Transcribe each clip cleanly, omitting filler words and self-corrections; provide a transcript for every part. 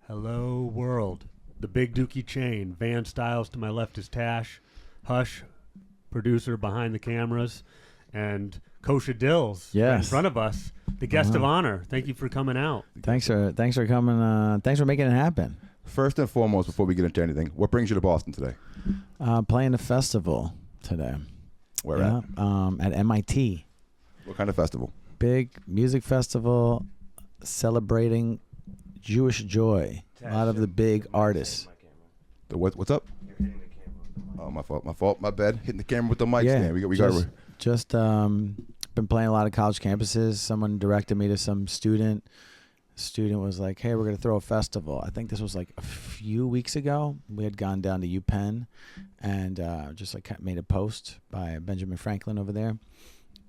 Hello, world. The big Dookie chain. Van Styles to my left is Tash. Hush, producer behind the cameras. And Kosha Dillz in front of us, the guest of honor. Thank you for coming out. Thanks for coming. Thanks for making it happen. First and foremost, before we get into anything, what brings you to Boston today? Playing a festival today. Where at? At MIT. What kind of festival? Big music festival celebrating Jewish joy. A lot of the big artists. The what's up? You're hitting the camera with the mic. Oh, my fault, my bad. Hitting the camera with the mic Yeah, stand. We got. Just been playing a lot of college campuses. Someone directed me to some student. Student was like, "Hey, we're gonna throw a festival." I think this was like a few weeks ago. We had gone down to UPenn, and just like made a post by Benjamin Franklin over there.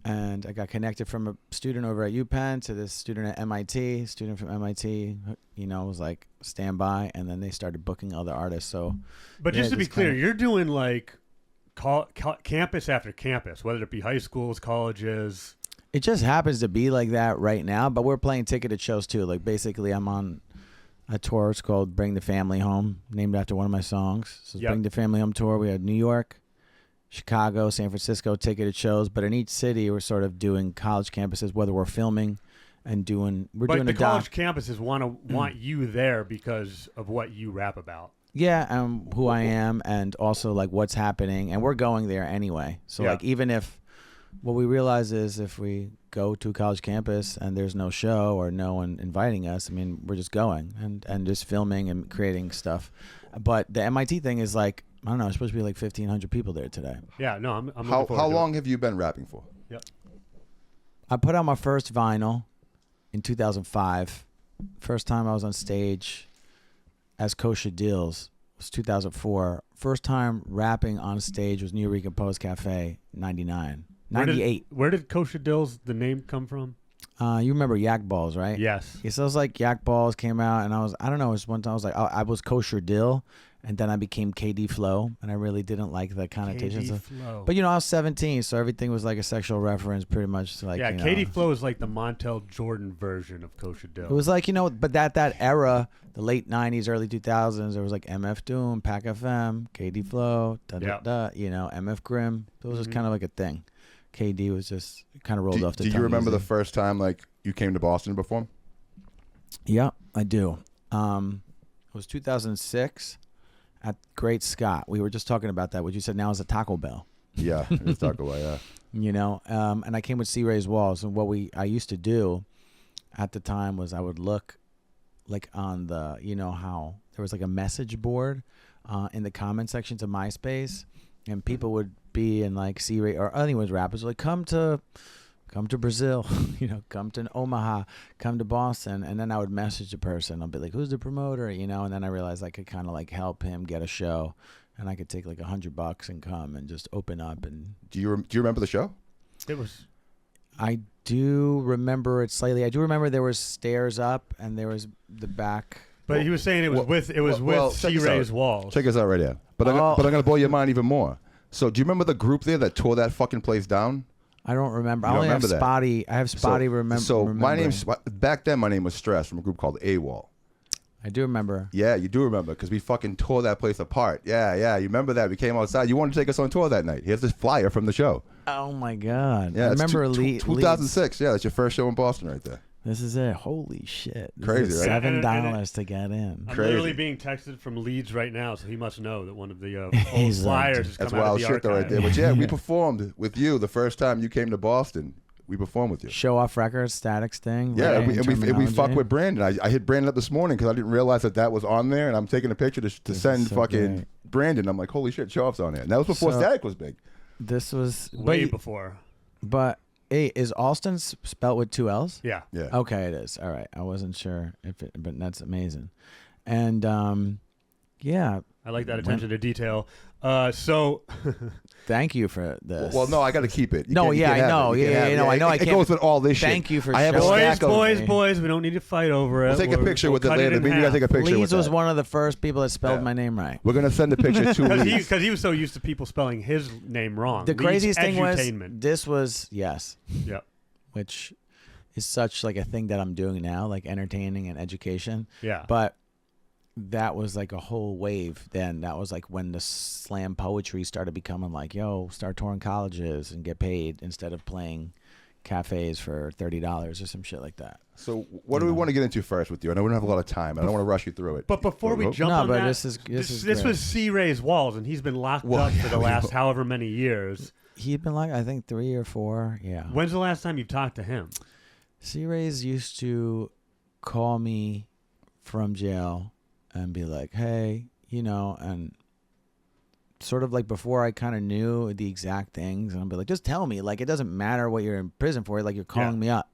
And I got connected from a student over at UPenn to this student at MIT. Student from MIT, was like, stand by. And then they started booking other artists. So, but just to be clear, you're doing like campus after campus, whether it be high schools, colleges. It just happens to be like that right now. But we're playing ticketed shows too. Like basically, I'm on a tour. It's called Bring the Family Home, named after one of my songs. So Bring the Family Home tour. We had New York, Chicago, San Francisco, ticketed shows, but in each city we're sort of doing college campuses, whether we're filming and doing the college campuses want you there because of what you rap about. Yeah, who I am, and also like what's happening, and we're going there anyway. So like even if what we realize is if we go to a college campus and there's no show or no one inviting us, I mean we're just going and just filming and creating stuff. But the MIT thing is like, I don't know, it's supposed to be like 1,500 people there today. Yeah, no, I'm How long have you been rapping for? Yep. I put out my first vinyl in 2005. First time I was on stage as Kosha Dillz was 2004. First time rapping on stage was New Eureka Post Cafe, 99. 98. Where did Kosha Dillz, the name, come from? You remember Yak Balls, right? Yes. Yeah, so it was like Yak Balls came out, and I don't know, it was one time I was like, I was Kosher Dill, and then I became KD Flow, and I really didn't like the connotations of. Flow. But I was 17, so everything was like a sexual reference, pretty much. Like KD Flow is like the Montel Jordan version of Kosha Dillz. It was like but that era, the late 90s, early 2000s, there was like MF Doom, Pac FM, KD Flow, MF Grimm. It was just kind of like a thing. KD was just kind of rolled off the tongue. Do you remember easy. the first time like you came to Boston to perform? Yeah, I do. It was 2006 at Great Scott. We were just talking about that. What you said now is a Taco Bell. Yeah, it's Taco Bell. Yeah. And I came with C. Ray's Walls, and what I used to do at the time was I would look like on the how there was like a message board in the comment sections of MySpace, and people would be in like C. Ray or anyways rappers like come to Brazil, come to Omaha, come to Boston, and then I would message the person. I'll be like, who's the promoter, and then I realized I could kind of like help him get a show, and I could take like $100 and come and just open up. And do you remember the show? I do remember it slightly. I do remember there was stairs up and there was the back. But he was saying it was with C. Ray's Walls. Check us out right here. But I'm gonna blow your mind even more. So do you remember the group there that tore that fucking place down? I don't remember. I have spotty. I have spotty remember. So my name was Stress from a group called AWOL. I do remember. Yeah, you do remember because we fucking tore that place apart. Yeah, you remember that? We came outside. You wanted to take us on tour that night. Here's this flyer from the show. Oh my god! Yeah, I remember 2006. Yeah, that's your first show in Boston right there. This is it. Holy shit! Crazy, right? $7 to get in. I'm literally being texted from Leeds right now, so he must know that one of the old flyers has come that's out wild of the shit though, right archive. there. But yeah, we performed with you the first time you came to Boston. We performed with you. Show Off Records, Static Sting. Yeah, right? and we fucked with Brandon. I hit Brandon up this morning because I didn't realize that was on there, and I'm taking a picture to send fucking great. Brandon. I'm like, holy shit, Show Off's on there. And that was before Static was big. This was way before. But hey, is Alston spelled with 2 L's? Yeah. Okay, it is. All right. I wasn't sure but that's amazing. And yeah. I like that attention to detail. So thank you for this. Well, no, I got to keep it. I know. Yeah, I know. I can't. It goes with all this shit. Thank you for boys. We don't need to fight over it. We'll take a picture with it later. We gotta take a picture. Leeds was one of the first people that spelled my name right. We're gonna send a picture to Leeds because he was so used to people spelling his name wrong. The craziest thing was this was Yep. Which is such like a thing that I'm doing now, like entertaining and education. Yeah. But that was like a whole wave. Then that was like when the slam poetry started becoming like, yo, start touring colleges and get paid instead of playing cafes for $30 or some shit like that. So what do we want to get into first with you? I know we don't have a lot of time. I don't want to rush you through it. But before we jump on that, this was C. Ray's Walls, and he's been locked up for the last however many years. He'd been like, I think 3 or 4. Yeah. When's the last time you've talked to him? C. Ray's used to call me from jail and be like, hey, you know, and sort of like before I kind of knew the exact things, and I'd be like, just tell me. Like, it doesn't matter what you're in prison for. Like, you're calling me up.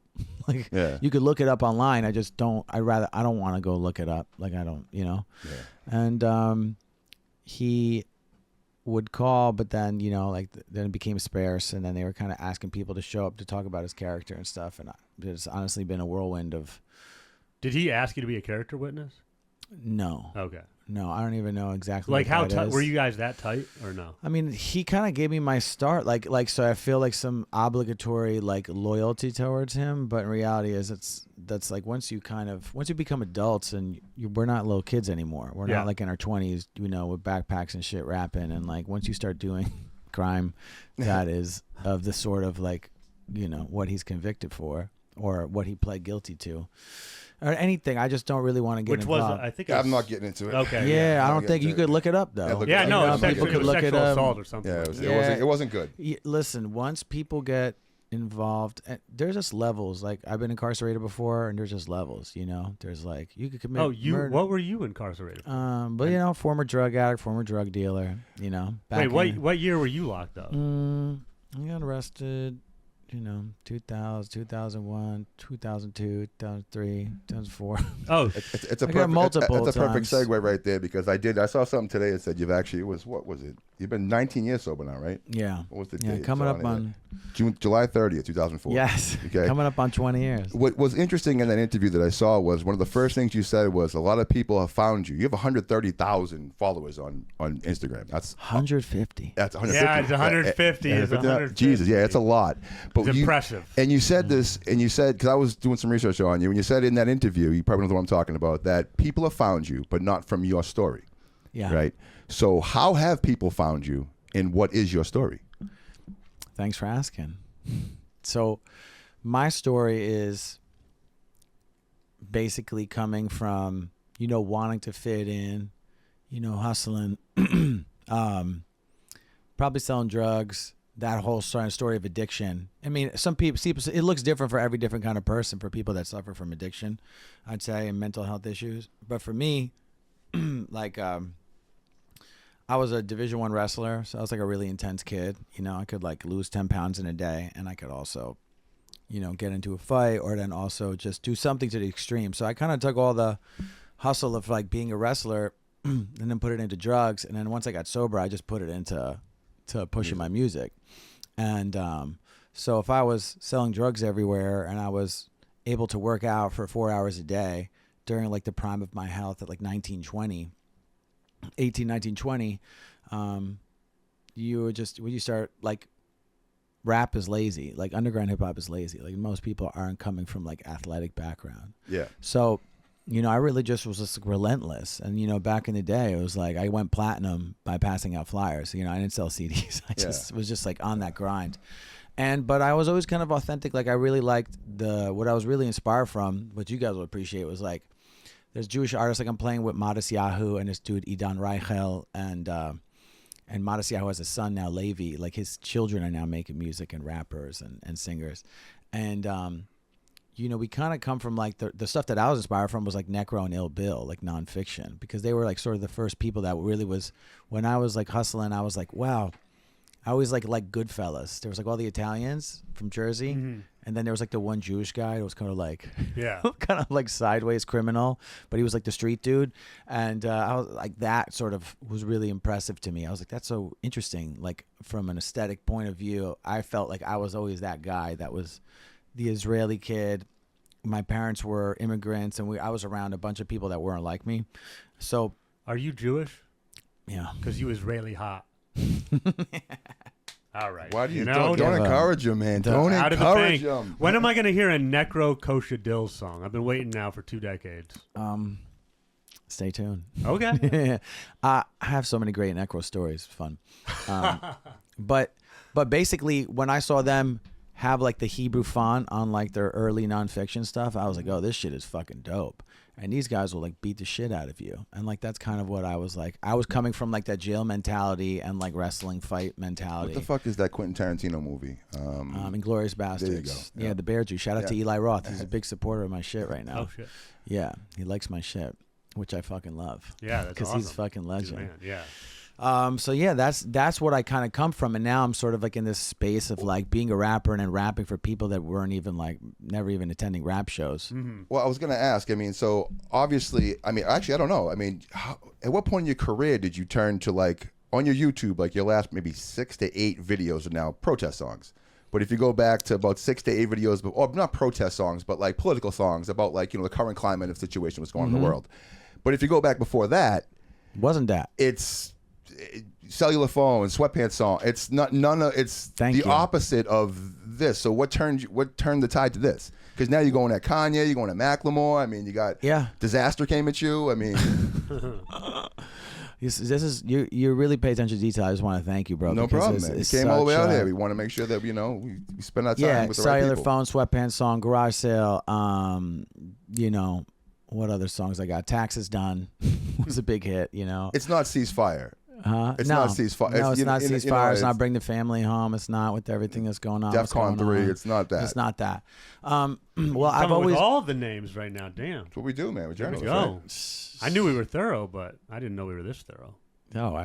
Like, you could look it up online. I just don't. I don't want to go look it up. Like, I don't, you know. Yeah. And he would call, but then, you know, like then it became sparse, and then they were kind of asking people to show up to talk about his character and stuff. And it's honestly been a whirlwind of. Did he ask you to be a character witness? No. Okay. No, I don't even know exactly. Like, how tight is. Were you guys that tight or no? I mean, he kind of gave me my start, like so. I feel like some obligatory like loyalty towards him, but in reality, that's like once you become adults and we're not little kids anymore. We're not like in our 20s, you know, with backpacks and shit rapping, and like once you start doing crime, that is of the sort of like, you know, what he's convicted for or what he pled guilty to. Or anything. I just don't really want to get involved. I think I'm not getting into it. Okay. Yeah, I don't think you could look it up though. People could look it up. Assault or something. Yeah, it wasn't good. Listen, once people get involved, there's just levels. Like, I've been incarcerated before, and there's just levels. You know, there's like you could commit. murder. What were you incarcerated for? But you know, former drug addict, former drug dealer. You know. What year were you locked up? I got arrested. You know, 2000, 2001, 2002, 2003, 2004. Oh, it's a perfect segue right there, because I saw something today that said you've actually what was it? You've been 19 years sober now, right? Yeah. What was the date? Coming up on July 30th, 2004. Yes. Okay. Coming up on 20 years. What was interesting in that interview that I saw was one of the first things you said was a lot of people have found you. You have 130,000 followers on Instagram. That's 150. That's 150. Yeah, it's 150. It's 150. Jesus, yeah, it's a lot. But it's impressive. And you said this, and you said, because I was doing some research on you, and you said in that interview, you probably know what I'm talking about, that people have found you, but not from your story. Yeah. Right? So how have people found you, and what is your story? Thanks for asking. So my story is basically coming from, you know, wanting to fit in, you know, hustling, probably selling drugs, that whole story of addiction. I mean, some people, it looks different for every different kind of person, for people that suffer from addiction, I'd say, and mental health issues. But for me, like, I was a Division I wrestler, so I was like a really intense kid. You know, I could like lose 10 pounds in a day, and I could also, you know, get into a fight, or then also just do something to the extreme. So I kind of took all the hustle of like being a wrestler and then put it into drugs. And then once I got sober, I just put it into pushing my music. And so if I was selling drugs everywhere and I was able to work out for 4 hours a day during like the prime of my health at like 18, 19, 20, you would just, when you start, like, rap is lazy, like underground hip hop is lazy. Like, most people aren't coming from like athletic background. Yeah. So, you know, I really just was just relentless. And, you know, back in the day, it was like I went platinum by passing out flyers. You know, I didn't sell CDs. I just was just like on that grind. But I was always kind of authentic. Like, I really liked what I was really inspired from, what you guys will appreciate, was like, there's Jewish artists, like I'm playing with Modest Yahoo and this dude Idan Reichel, and Modest Yahoo has a son now, Levi. Like, his children are now making music and rappers and singers. And, you know, we kind of come from like the stuff that I was inspired from was like Necro and Ill Bill, like nonfiction, because they were like sort of the first people that really was, when I was like hustling, I was like, wow. I always like Goodfellas. There was like all the Italians from Jersey, and then there was like the one Jewish guy who was kind of like, kind of like sideways criminal, but he was like the street dude. And I was like, that sort of was really impressive to me. I was like, that's so interesting. Like, from an aesthetic point of view, I felt like I was always that guy that was the Israeli kid. My parents were immigrants, and I was around a bunch of people that weren't like me. So, are you Jewish? Yeah, because you Israeli hot. All right. Why do you don't encourage him, man? Don't encourage him. When am I going to hear a Necro Kosha Dillz song? I've been waiting now for 2 decades. Stay tuned. Okay. I have so many great Necro stories. It's fun. But basically, when I saw them have like the Hebrew font on like their early nonfiction stuff, I was like, oh, this shit is fucking dope. And these guys will like beat the shit out of you. And like that's kind of what I was like. I was coming from like that jail mentality and like wrestling fight mentality. What the fuck is that Quentin Tarantino movie? Inglourious Bastards. There you go. Yeah, the Bear Jew. Shout out to Eli Roth. He's a big supporter of my shit right now. Oh shit. Yeah, he likes my shit, which I fucking love. Yeah, that's because awesome. he's fucking legend. Man, yeah. So yeah, that's what I kind of come from, and now I'm sort of like in this space of like being a rapper and then rapping for people that weren't even like never even attending rap shows. Mm-hmm. Well, I was gonna ask. I mean, so obviously, I mean, actually, I don't know. I mean, at what point in your career did you turn to like on your YouTube, like your last maybe 6 to 8 videos are now protest songs? But if you go back to about 6 to 8 videos, or not protest songs, but like political songs about like the current climate of situation what's going on in the world. But if you go back before that, wasn't that? It's cellular phone, sweatpants song. It's not none of. It's the opposite of this. So what turned the tide to this? Because now you're going at Kanye, you're going at Macklemore. I mean, you got Disaster came at you. I mean, this is you really pay attention to detail. I just want to thank you, bro. No problem, man. You came all the way out here. We want to make sure that we spend our time with the right people. Cellular phone, sweatpants song, garage sale. What other songs I got? Taxes Done was a big hit. It's not Ceasefire. It's not Ceasefire. No, it's not Ceasefire. It's not Bring the Family Home. It's not with everything that's going on. DEFCON 3. It's not that. It's not that. Well, I've always with all the names right now. Damn. That's what we do, man. We're there we journalists. go. I knew we were thorough, but I didn't know we were this thorough. No,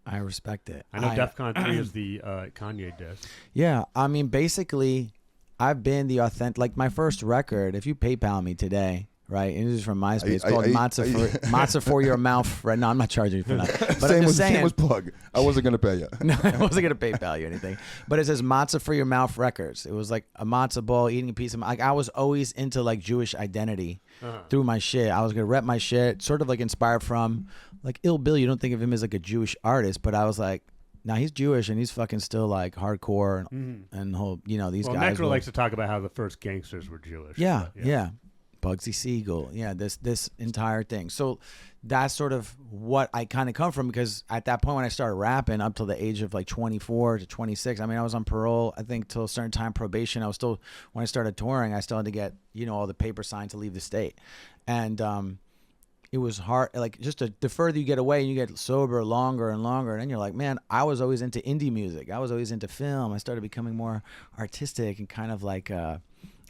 I respect it. I know DEFCON 3 is the Kanye disc. Yeah, I mean, basically, I've been the authentic. Like my first record. If you PayPal me today. Right, and this is from MySpace. It's called Matzah for Your Mouth. Right, no, I'm not charging you for that. But I'm just saying. Same was plug. I wasn't gonna pay you. No, I wasn't gonna PayPal you anything. But it says Matzah for Your Mouth Records. It was like a matzah ball, eating a piece of. Like I was always into like Jewish identity through my shit. I was gonna rep my shit, sort of like inspired from like Ill Bill. You don't think of him as like a Jewish artist, but I was like. Now he's Jewish and he's fucking still like hardcore and whole. These guys. Necro likes to talk about how the first gangsters were Jewish. Yeah. Bugsy Siegel, this entire thing. So that's sort of what I kind of come from because at that point when I started rapping up till the age of like 24 to 26, I mean, I was on parole, I think till a certain time probation. I was still, when I started touring, I still had to get, all the paper signed to leave the state. And it was hard, like just the further you get away and you get sober longer and longer. And then you're like, man, I was always into indie music. I was always into film. I started becoming more artistic and kind of like,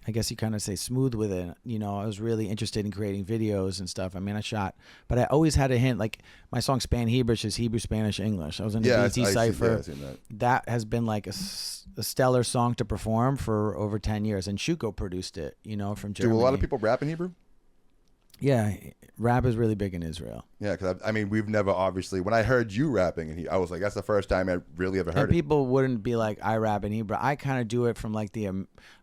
I guess you kind of say smooth with it. I was really interested in creating videos and stuff. I mean, I shot, but I always had a hint. Like my song "Span Hebrew" is Hebrew, Spanish, English. I was in the BT Cipher. That has been like a stellar song to perform for over 10 years. And Shuko produced it, from Germany. Do a lot of people rap in Hebrew? Yeah, rap is really big in Israel. Yeah, because I mean, we've never obviously. When I heard you rapping, and I was like, that's the first time I really ever heard it. People wouldn't be like, I rap in Hebrew. I kind of do it from like the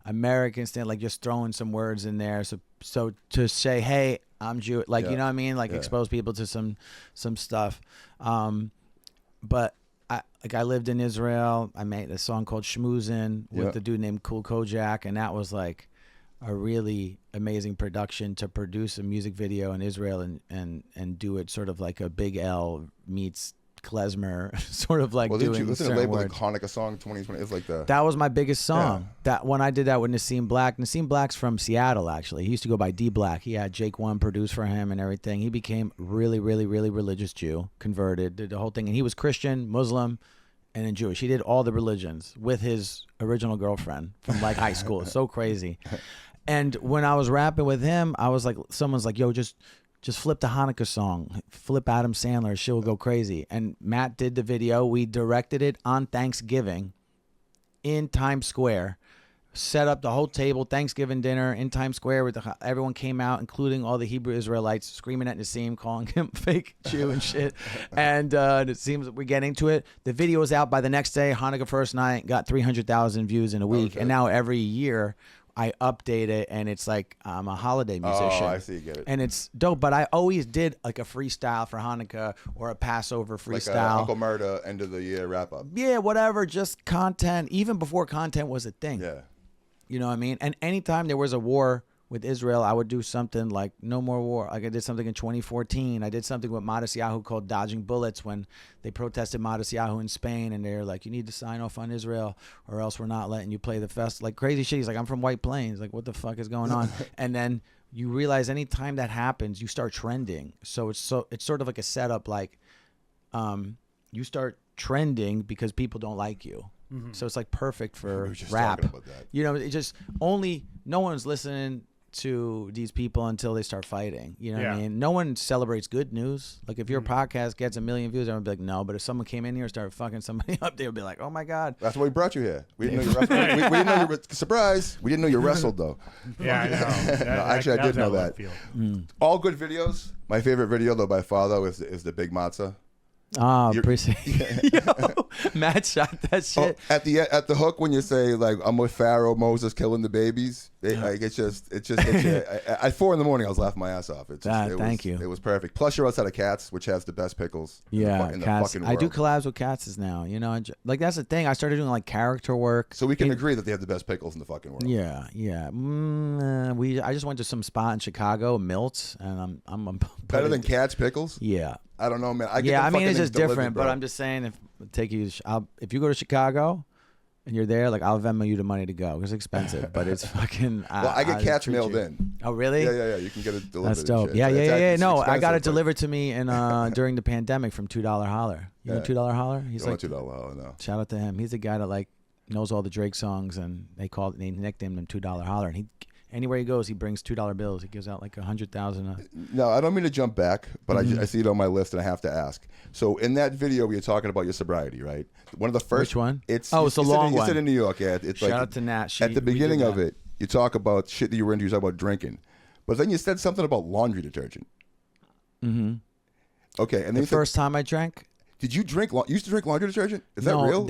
American stand, like just throwing some words in there. So to say, hey, I'm Jewish, like you know what I mean, like expose people to some stuff. But I lived in Israel. I made a song called Schmoozin' with the dude named Cool Kojak, and that was like a really amazing production to produce a music video in Israel and do it sort of like a Big L meets klezmer, sort of like doing didn't you certain label words. the Hanukkah song 2020? It's like that was my biggest song. That when I did that with Nassim Black. Nassim Black's from Seattle actually. He used to go by D Black. He had Jake One produce for him and everything. He became really, really, really religious Jew, converted, did the whole thing, and he was Christian, Muslim, and then Jewish. He did all the religions with his original girlfriend from like high school. It's so crazy. And when I was rapping with him, I was like, someone's like, yo, just flip the Hanukkah song. Flip Adam Sandler. She'll go crazy. And Matt did the video. We directed it on Thanksgiving in Times Square. Set up the whole table, Thanksgiving dinner in Times Square. Everyone came out, including all the Hebrew Israelites, screaming at Nassim, calling him fake Jew and shit. And it seems we're getting to it. The video was out by the next day. Hanukkah first night got 300,000 views in a week. Okay. And now every year I update it, and it's like I'm a holiday musician. Oh, I see, get it. And it's dope, but I always did like a freestyle for Hanukkah or a Passover freestyle. Like Uncle Murda end of the year wrap up. Yeah, whatever, just content, even before content was a thing. Yeah. You know what I mean? And anytime there was a war with Israel, I would do something like No More War. Like I did something in 2014. I did something with Matisyahu called Dodging Bullets when they protested Matisyahu in Spain, and they're like, you need to sign off on Israel or else we're not letting you play the fest. Like crazy shit. He's like, I'm from White Plains. Like, what the fuck is going on? And then you realize anytime that happens, you start trending. So it's sort of like a setup. Like, you start trending because people don't like you. Mm-hmm. So it's like perfect for rap. You know, it just no one's listening to these people until they start fighting. You know what I mean? No one celebrates good news. Like if your podcast gets 1 million views, everyone would be like, no. But if someone came in here and started fucking somebody up, they would be like, oh my God. That's why we brought you here. We didn't know you wrestled. we didn't know you were, surprise. We didn't know you wrestled though. Yeah, I know. No, actually, I did know that. All good videos. My favorite video though by far though is the Big Matzah. Oh, appreciate it. Yo, Matt shot that shit. At the hook when you say like I'm with Pharaoh, Moses killing the babies. Like it's just at 4 a.m. I was laughing my ass off. Thank you. It was perfect. Plus you're outside of Cats, which has the best pickles. In the Cats. fucking world. I do collabs with Cats now. You know, like that's the thing. I started doing like character work. So we can agree that they have the best pickles in the fucking world. Yeah. I just went to some spot in Chicago, Milt's, and I'm better than Cats pickles. Yeah. I don't know, man. I mean it's just different, but I'm just saying if you go to Chicago and you're there, like I'll Venmo you the money to go. It's expensive, but it's fucking. Well, I get Cats mailed in. Oh really? Yeah. You can get it delivered. That's dope. Yeah. No, I got it delivered to me during the pandemic from $2 Holler. You know $2 Holler? He's like $2 Holler. No. Shout out to him. He's a guy that like knows all the Drake songs, and they nicknamed him $2 Holler, and anywhere he goes, he brings $2 bills. He gives out like 100,000. No, I don't mean to jump back, but I see it on my list, and I have to ask. So in that video, we were talking about your sobriety, right? One of the first. Which one? It's a long one. You said in New York, yeah. It's Shout like, out to Nat. At the beginning of it, you talk about shit that you were into. You talk about drinking, but then you said something about laundry detergent. Mm-hmm. Okay, and then the first time I drank. Did you drink? You used to drink laundry detergent? Is that real?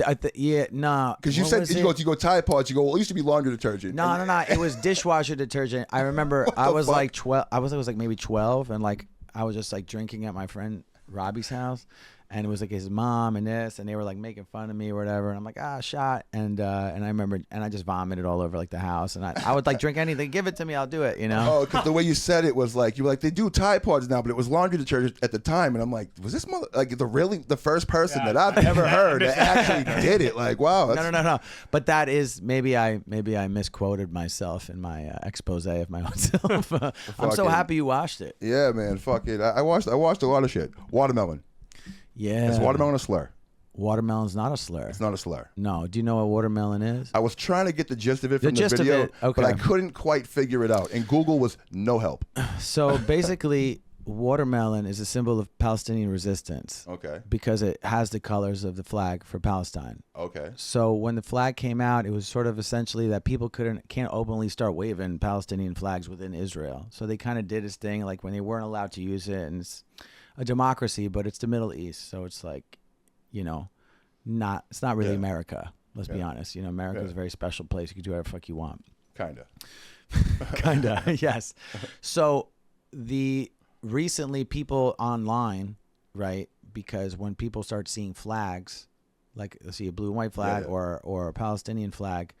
Nah. Because you said you go Tide Pods. You go. Well, it used to be laundry detergent. No. It was dishwasher detergent. I remember I was like 12. I was like maybe 12, and like I was just like drinking at my friend Robbie's house, and it was like his mom and this, and they were like making fun of me or whatever. And I'm like, shot. And I remember, and I just vomited all over like the house. And I would like drink anything, give it to me, I'll do it, you know? Oh, because the way you said it was like, you were like, they do Tide Pods now, but it was laundry detergent at the time. And I'm like, was this the first person that I've ever heard that actually did it? Like, wow. No. But that is, maybe I misquoted myself in my expose of my own self. I'm so happy you watched it. Yeah, man. Fuck it. I watched a lot of shit. Watermelon. Yeah. Is watermelon a slur? Watermelon's not a slur. It's not a slur. No. Do you know what watermelon is? I was trying to get the gist of it from the video, but I couldn't quite figure it out. And Google was no help. So basically, watermelon is a symbol of Palestinian resistance. Okay. Because it has the colors of the flag for Palestine. Okay. So when the flag came out, it was sort of essentially that people can't openly start waving Palestinian flags within Israel. So they kind of did this thing like when they weren't allowed to use it, and it's a democracy, but it's the Middle East, so it's like, you know, it's not really America. Let's be honest. You know, America is a very special place. You can do whatever the fuck you want. Kinda, yes. So recently people online, right? Because when people start seeing flags, like let's see a blue and white flag or a Palestinian flag,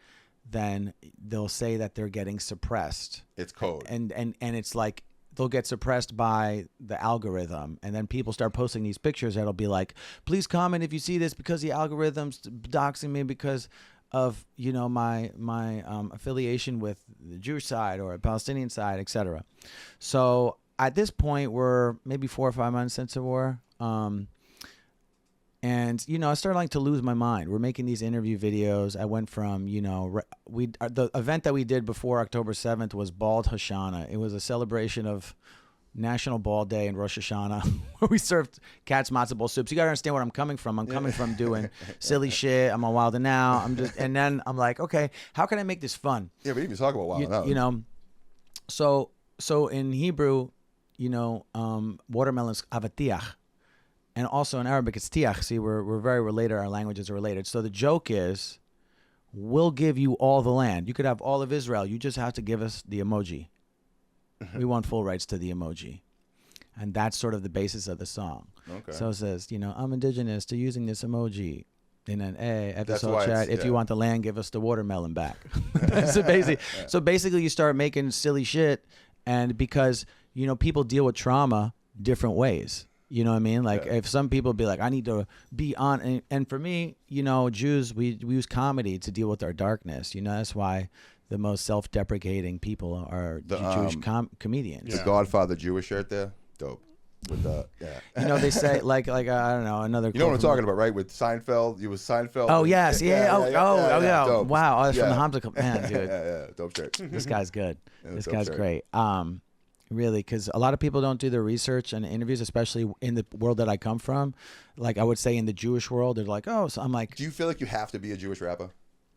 then they'll say that they're getting suppressed. It's code. And it's like, they'll get suppressed by the algorithm, and then people start posting these pictures that'll be like, please comment if you see this because the algorithm's doxing me because of, you know, my affiliation with the Jewish side or a Palestinian side, etc. So at this point, we're maybe 4 or 5 months into war. And, you know, I started like to lose my mind. We're making these interview videos. I went from, you know, the event that we did before October 7th was Bald Hashanah. It was a celebration of National Bald Day and Rosh Hashanah, where we served Cat's matzo ball soups. You got to understand where I'm coming from. I'm coming from doing silly shit. I'm on Wild 'N Out. And then I'm like, okay, how can I make this fun? Yeah, we didn't even talk about Wild 'N Out. You know, so in Hebrew, you know, watermelon's avatiach. And also in Arabic, it's tiach. See, we're very related. Our languages are related. So the joke is, we'll give you all the land. You could have all of Israel. You just have to give us the emoji. We want full rights to the emoji. And that's sort of the basis of the song. Okay. So it says, you know, I'm indigenous to using this emoji. And then, hey, That's episode why chat. it's- If you want the land, give us the watermelon back. So basically, you start making silly shit, and because people deal with trauma different ways. You know what I mean? Like if some people be like, I need to be on, and for me, Jews, we use comedy to deal with our darkness. That's why the most self-deprecating people are the Jewish comedians. The Godfather Jewish shirt there, dope. With they say like I don't know, another. You know what I'm talking about, right? With Seinfeld, you was Seinfeld. Oh yes, yeah. Yeah. Dope. Wow, that's from the Hamza Club, man, dude. Yeah, dope shirt. This guy's good. This dope guy's shirt. great. Really, because a lot of people don't do their research and interviews, especially in the world that I come from. Like I would say in the Jewish world, they're like, oh, so I'm like. Do you feel like you have to be a Jewish rapper?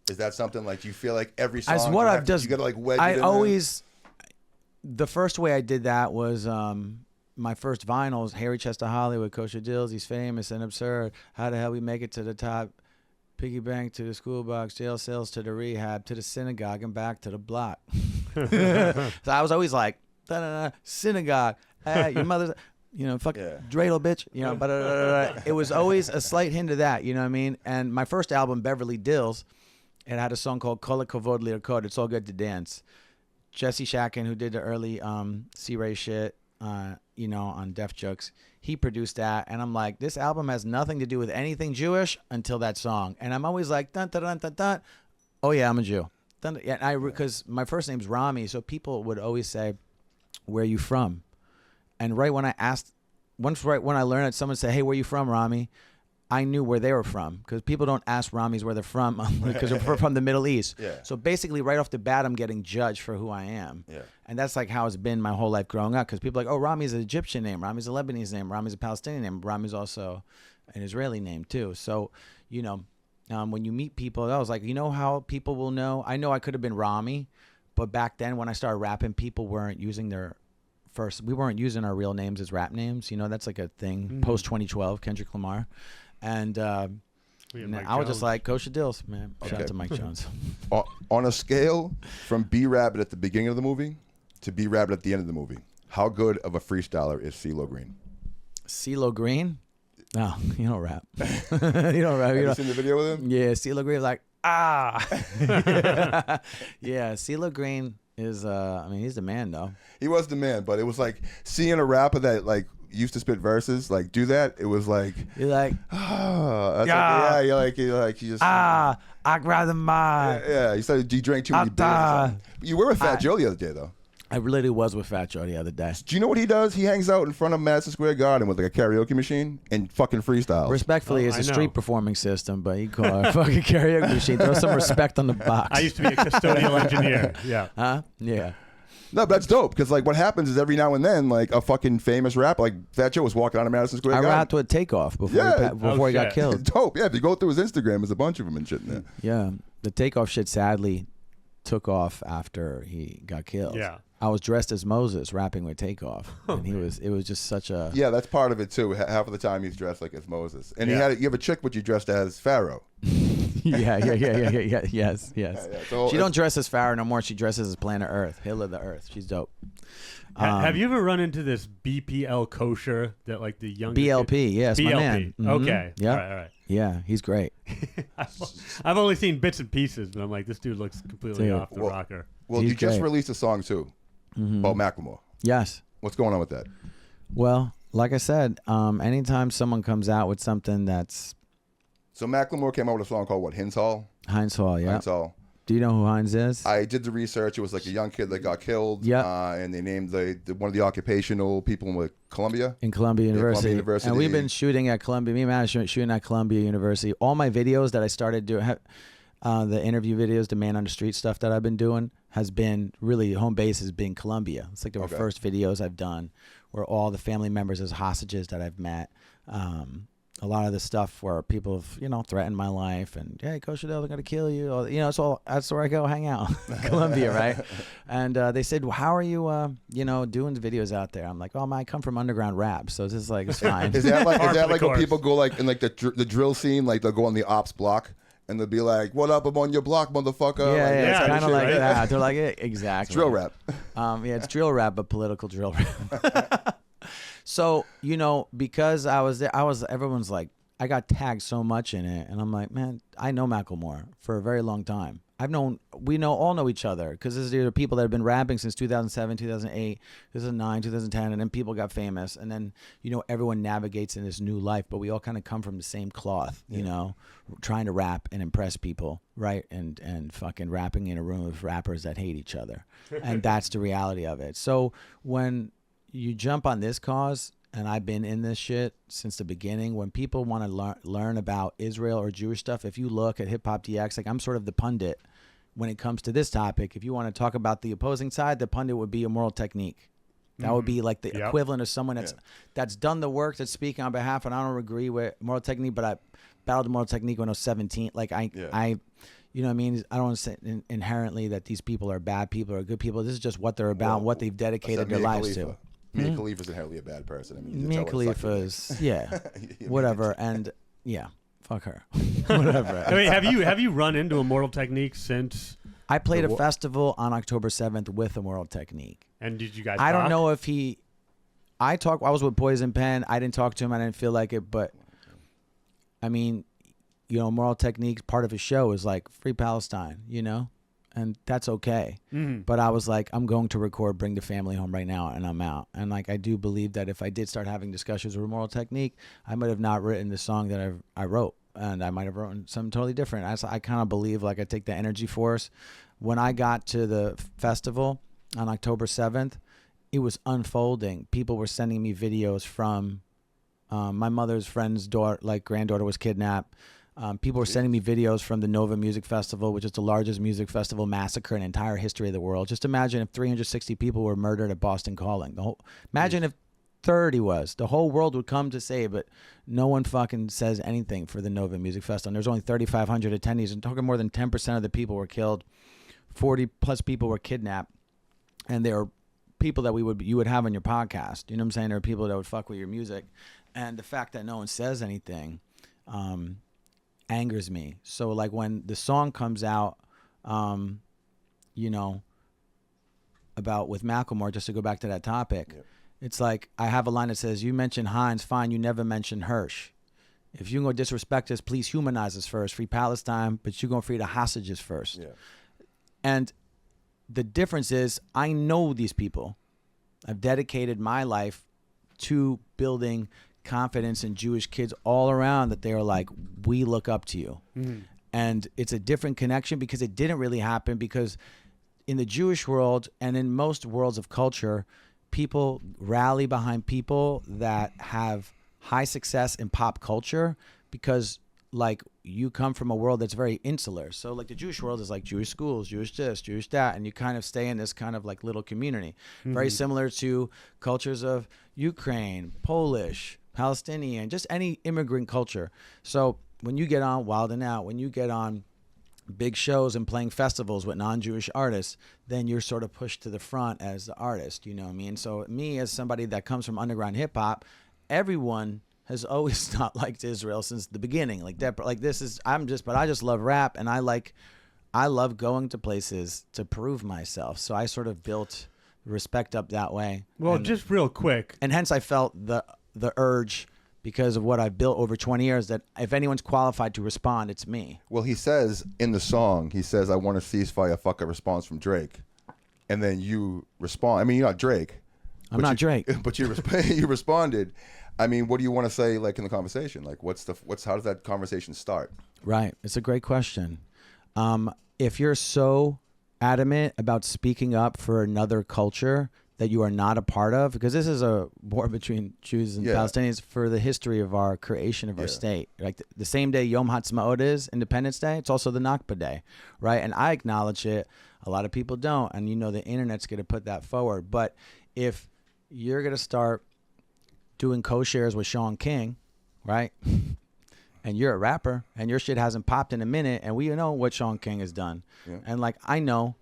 Is that something like you feel like every song? As what I've just, you gotta like wedge it I in always. The first way I did that was my first vinyls, Harry Chester Hollywood, Kosha Dillz, he's famous and absurd. How the hell we make it to the top? Piggy bank to the school box, jail cells to the rehab, to the synagogue, and back to the block. So I was always like, da-da-da, synagogue, hey, your mother's, fuck, dreidel, bitch, but it was always a slight hint of that, you know what I mean? And my first album, Beverly Dills, it had a song called Kol Kavod Lirkod, It's All Good to Dance. Jesse Shakin, who did the early C-Ray shit, on Def Jux, he produced that, and I'm like, this album has nothing to do with anything Jewish until that song, and I'm always like, dun dun dun dun dun. Oh yeah, I'm a Jew. Because my first name's Rami, so people would always say, "Where are you from?" And right when I learned it, someone said, "Hey, where are you from, Rami?" I knew where they were from, because people don't ask Ramis where they're from because they're from the Middle East. Yeah. So basically, right off the bat, I'm getting judged for who I am. Yeah. And that's like how it's been my whole life growing up, because people are like, oh, Rami's an Egyptian name, Rami's a Lebanese name, Rami's a Palestinian name, Rami's also an Israeli name too. So, when you meet people, I was like, how people will know? I know I could have been Rami, but back then when I started rapping, people weren't using we weren't using our real names as rap names. That's like a thing post 2012, Kendrick Lamar. And I was just like, Kosha Dillz, man. Shout out to Mike Jones. On a scale from B-Rabbit at the beginning of the movie to B-Rabbit at the end of the movie, how good of a freestyler is CeeLo Green? CeeLo Green? No, you don't rap. You don't rap. Have you seen the video with him? Yeah, CeeLo Green like, Yeah, CeeLo Green is, he's the man, though. He was the man, but it was like seeing a rapper that like used to spit verses, like do that. It was like you're like, you're like you just I'd rather mine. Yeah. You said you drank too many beers. Or something. You were with Fat Joe the other day, though. I literally was with Fat Joe the other day. Do you know what he does? He hangs out in front of Madison Square Garden with like a karaoke machine and fucking freestyles. Respectfully, it's a street performing system, but you call it a fucking karaoke machine. Throw some respect on the box. I used to be a custodial engineer. Yeah. Huh? Yeah. No, but that's dope, because like what happens is every now and then, like a fucking famous rapper, like Fat Joe was walking out of Madison Square Garden. I rapped with Takeoff before he got killed. Dope. Yeah, if you go through his Instagram, there's a bunch of them and shit in there. Yeah, the Takeoff shit sadly took off after he got killed. Yeah. I was dressed as Moses rapping with Takeoff, and it was just such a. Yeah, that's part of it too. Half of the time he's dressed like as Moses, and you have a chick which you dressed as Pharaoh. Yes. So she don't dress as Pharaoh no more. She dresses as Planet Earth, Hill of the Earth. She's dope. Have you ever run into this BPL kosher that like the young BLP? Yes, BLP. my man. Mm-hmm. Okay. Yeah. All right. Yeah, he's great. I've only seen bits and pieces, but I'm like, this dude looks completely off the rocker. Well, He's you just great. released a song too about Macklemore. Yes. What's going on with that? Well, like I said, anytime someone comes out with something that's So Macklemore came out with a song called what? Hines Hall. Hines Hall, yeah. Hines Hall. Do you know who Hines is? I did the research. It was like a young kid that got killed. Yeah. And they named one of the occupational people in Columbia. In Columbia University. Columbia University. And we've been shooting at Columbia. Me and Matt are shooting at Columbia University. All my videos that I started doing, the interview videos, the man on the street stuff that I've been doing, has been really, home base has been Columbia. It's like the first videos I've done where all the family members as hostages that I've met. A lot of the stuff where people have, threatened my life and, hey, Kosha Dillz, I'm going to kill you. Or, that's where I go hang out, Columbia, right? And they said, well, how are you, doing the videos out there? I'm like, oh, man, I come from underground rap, so it's just like, it's fine. Is that like when people go like in like the drill scene, like they'll go on the ops block and they'll be like, what up, I'm on your block, motherfucker. Yeah, like, it's kind of like right? that. They're like, exactly. It's drill rap. It's drill rap, but political drill rap. So, because I was there, everyone's like, I got tagged so much in it, and I'm like, man, I know Macklemore for a very long time. We all know each other because these are people that have been rapping since 2007, 2008, 2009, 2010, and then people got famous, and then everyone navigates in this new life, but we all kind of come from the same cloth, trying to rap and impress people, right? And fucking rapping in a room with rappers that hate each other, and that's the reality of it. So when you jump on this cause, and I've been in this shit since the beginning. When people want to learn about Israel or Jewish stuff, if you look at Hip Hop DX, like I'm sort of the pundit when it comes to this topic. If you want to talk about the opposing side, the pundit would be a moral technique. That would be like the equivalent of someone that's done the work, that's speaking on behalf. And I don't agree with moral technique, but I battled moral technique when I was 17. Like I you know what I mean? I don't want to say inherently that these people are bad people or good people. This is just what they're about, what they've dedicated their lives to. Mia Khalifa's inherently a bad person. I mean, Mia Khalifa's, whatever, and fuck her, whatever. I mean, have you run into a Mortal Technique since? I played a festival on October 7th with a Mortal Technique. And did you guys? I don't know if he. I was with Poison Pen. I didn't talk to him. I didn't feel like it, but I mean, Moral Technique, part of his show is like Free Palestine, and that's okay. But I was like, I'm going to record Bring the Family Home right now, and I'm out. And like, I do believe that if I did start having discussions with Moral Technique, I might have not written the song that I wrote, and I might have written something totally different. I kind of believe like I take the energy force. When I got to the festival on October 7th, it was unfolding. People were sending me videos from my mother's friend's daughter, like granddaughter was kidnapped. People were sending me videos from the Nova Music Festival, which is the largest music festival massacre in the entire history of the world. Just imagine if 360 people were murdered at Boston Calling. Imagine if 30 was. The whole world would come to say, but no one fucking says anything for the Nova Music Festival. And there's only 3,500 attendees. And talking more than 10% of the people were killed. 40 plus people were kidnapped. And there are people that you would have on your podcast. You know what I'm saying? There are people that would fuck with your music. And the fact that no one says anything, angers me. So like when the song comes out, about with Macklemore, just to go back to that topic, it's like I have a line that says, you mention Hines, fine, you never mention Hirsch. If you're going to disrespect us, please humanize us first. Free Palestine, but you're going to free the hostages first. Yeah. And the difference is I know these people. I've dedicated my life to building confidence in Jewish kids all around that they're like, we look up to you. And it's a different connection because it didn't really happen because in the Jewish world and in most worlds of culture, people rally behind people that have high success in pop culture because like you come from a world that's very insular. So like the Jewish world is like Jewish schools, Jewish this, Jewish that, and you kind of stay in this kind of like little community. Very similar to cultures of Ukraine, Polish, Palestinian, just any immigrant culture. So when you get on Wild 'N Out, when you get on big shows and playing festivals with non-Jewish artists, then you're sort of pushed to the front as the artist, you know what I mean? So me as somebody that comes from underground hip hop, everyone has always not liked Israel since the beginning. Like that, like this is, but I just love rap and I love going to places to prove myself. So I sort of built respect up that way. Well, just real quick. And hence I felt the urge because of what I've built over 20 years that if anyone's qualified to respond, it's me. Well, he says in the song, I want a ceasefire, fuck a response from Drake. And then you respond. I mean, you're not Drake. I'm not Drake. But you responded. I mean, what do you want to say like in the conversation? Like how does that conversation start? Right. It's a great question. If you're so adamant about speaking up for another culture that you are not a part of, because this is a war between Jews and Palestinians for the history of our creation of our state. Like the same day Yom Ha'atzmaut is Independence Day, it's also the Nakba Day, right? And I acknowledge it. A lot of people don't, and the internet's going to put that forward. But if you're going to start doing co-shares with Sean King, right? And you're a rapper, and your shit hasn't popped in a minute, and we know what Sean King has done. Yeah. And like I know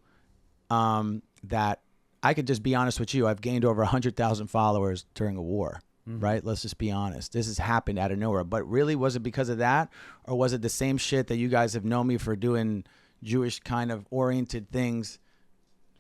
that I could just be honest with you. I've gained over 100,000 followers during a war, right? Let's just be honest. This has happened out of nowhere. But really, was it because of that? Or was it the same shit that you guys have known me for doing Jewish kind of oriented things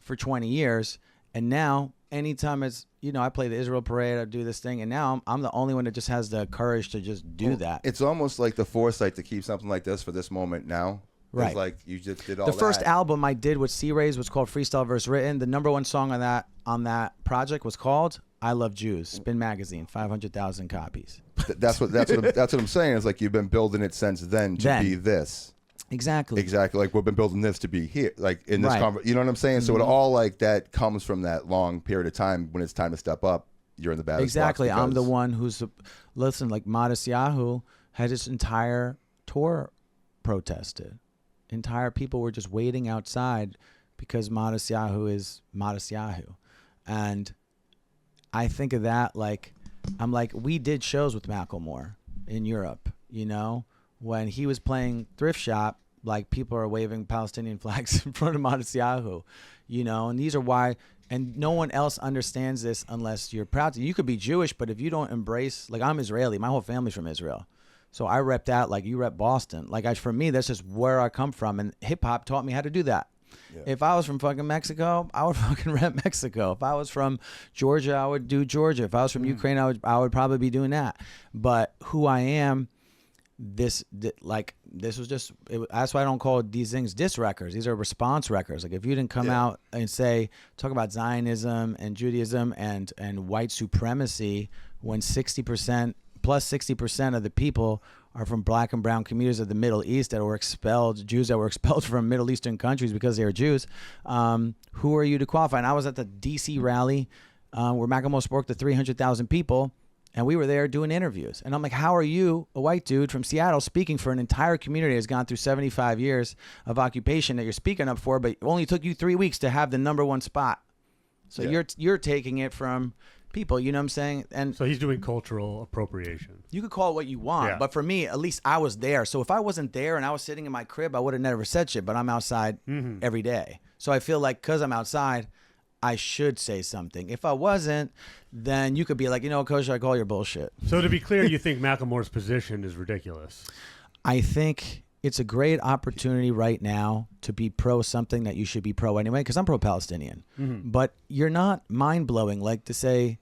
for 20 years? And now anytime it's, I play the Israel parade, I do this thing, and now I'm the only one that just has the courage to just do that. It's almost like the foresight to keep something like this for this moment now. Right. It's like you just did all the that. first album I did with C-Rays was called Freestyle Verse Written. The #1 song on that project was called I Love Jews. Spin Magazine, 500,000 copies. That's what I'm saying. It's like you've been building it since then to be this. Exactly. Like we've been building this to be here, like in this Right. you know what I'm saying? So it all like that comes from that long period of time when it's time to step up. You're in the baddest Exactly. box I'm the because- one who's listen. Like Modest Yahoo had his entire tour protested. Entire people were just waiting outside because Modest Yahoo is Modest Yahoo, and I think of that like I'm like we did shows with Macklemore in Europe. When he was playing Thrift Shop, like people are waving Palestinian flags in front of Modest Yahoo, and these are why. And no one else understands this unless you're proud to. You could be Jewish, but if you don't embrace, like I'm Israeli, my whole family's from Israel. So I rep that like you rep Boston. Like for me, that's just where I come from. And hip hop taught me how to do that. Yeah. If I was from fucking Mexico, I would fucking rep Mexico. If I was from Georgia, I would do Georgia. If I was from Ukraine, I would probably be doing that. But who I am, this was just that's why I don't call these things diss records. These are response records. Like if you didn't come out and talk about Zionism and Judaism and white supremacy when 60% of the people are from black and brown communities of the Middle East that were expelled, Jews that were expelled from Middle Eastern countries because they were Jews, who are you to qualify? And I was at the DC rally where Macklemore spoke to 300,000 people. And we were there doing interviews. And I'm like, how are you, a white dude from Seattle, speaking for an entire community that has gone through 75 years of occupation that you're speaking up for, but it only took you 3 weeks to have the #1 spot. So you're taking it from people, you know what I'm saying? And so he's doing cultural appropriation. You could call it what you want, but for me, at least I was there. So if I wasn't there and I was sitting in my crib, I would have never said shit, but I'm outside every day. So I feel like because I'm outside, I should say something. If I wasn't, then you could be like, Kosha, I call your bullshit. So to be clear, you think Macklemore's position is ridiculous? I think it's a great opportunity right now to be pro something that you should be pro anyway, because I'm pro-Palestinian. But you're not mind-blowing like to say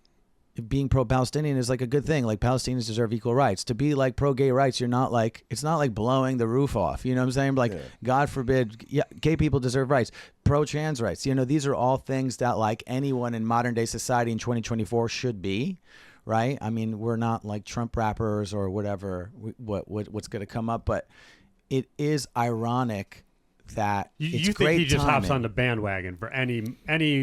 being pro-Palestinian is like a good thing. Like Palestinians deserve equal rights. To be like pro-gay rights, it's not like blowing the roof off. You know what I'm saying? Like, God forbid, gay people deserve rights. Pro-trans rights. These are all things that like anyone in modern day society in 2024 should be, right? I mean, we're not like Trump rappers or whatever, what's going to come up, but it is ironic that you think he just hops on the bandwagon for any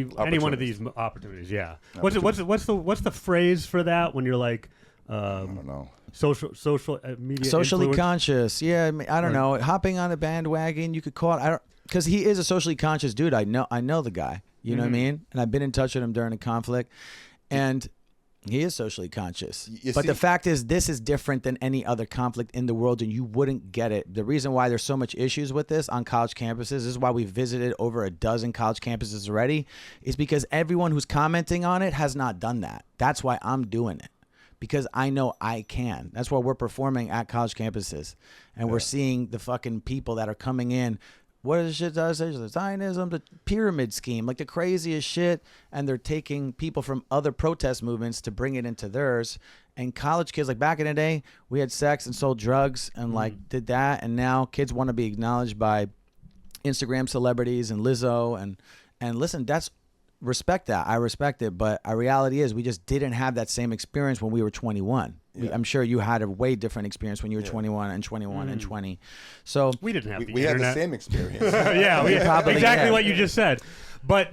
one of these opportunities? Yeah. What's the phrase for that when you're like, I don't know. Social media socially influence? conscious? Yeah, I don't know. Hopping on a bandwagon, you could call it. Because he is a socially conscious dude. I know the guy. You know what I mean? And I've been in touch with him during the conflict, and he is socially conscious. But the fact is, this is different than any other conflict in the world, and you wouldn't get it. The reason why there's so much issues with this on college campuses, this is why we've visited over a dozen college campuses already, is because everyone who's commenting on it has not done that. That's why I'm doing it, because I know I can. That's why we're performing at college campuses, and we're seeing the fucking people that are coming in. What is the shit that I say? The Zionism, the pyramid scheme, like the craziest shit. And they're taking people from other protest movements to bring it into theirs. And college kids, like back in the day, we had sex and sold drugs and like did that. And now kids want to be acknowledged by Instagram celebrities and Lizzo. And listen, respect that. I respect it. But our reality is we just didn't have that same experience when we were 21. Yeah. I'm sure you had a way different experience when you were 21 and 21 and 20. So we didn't have we had the same experience. we probably exactly what you just said. But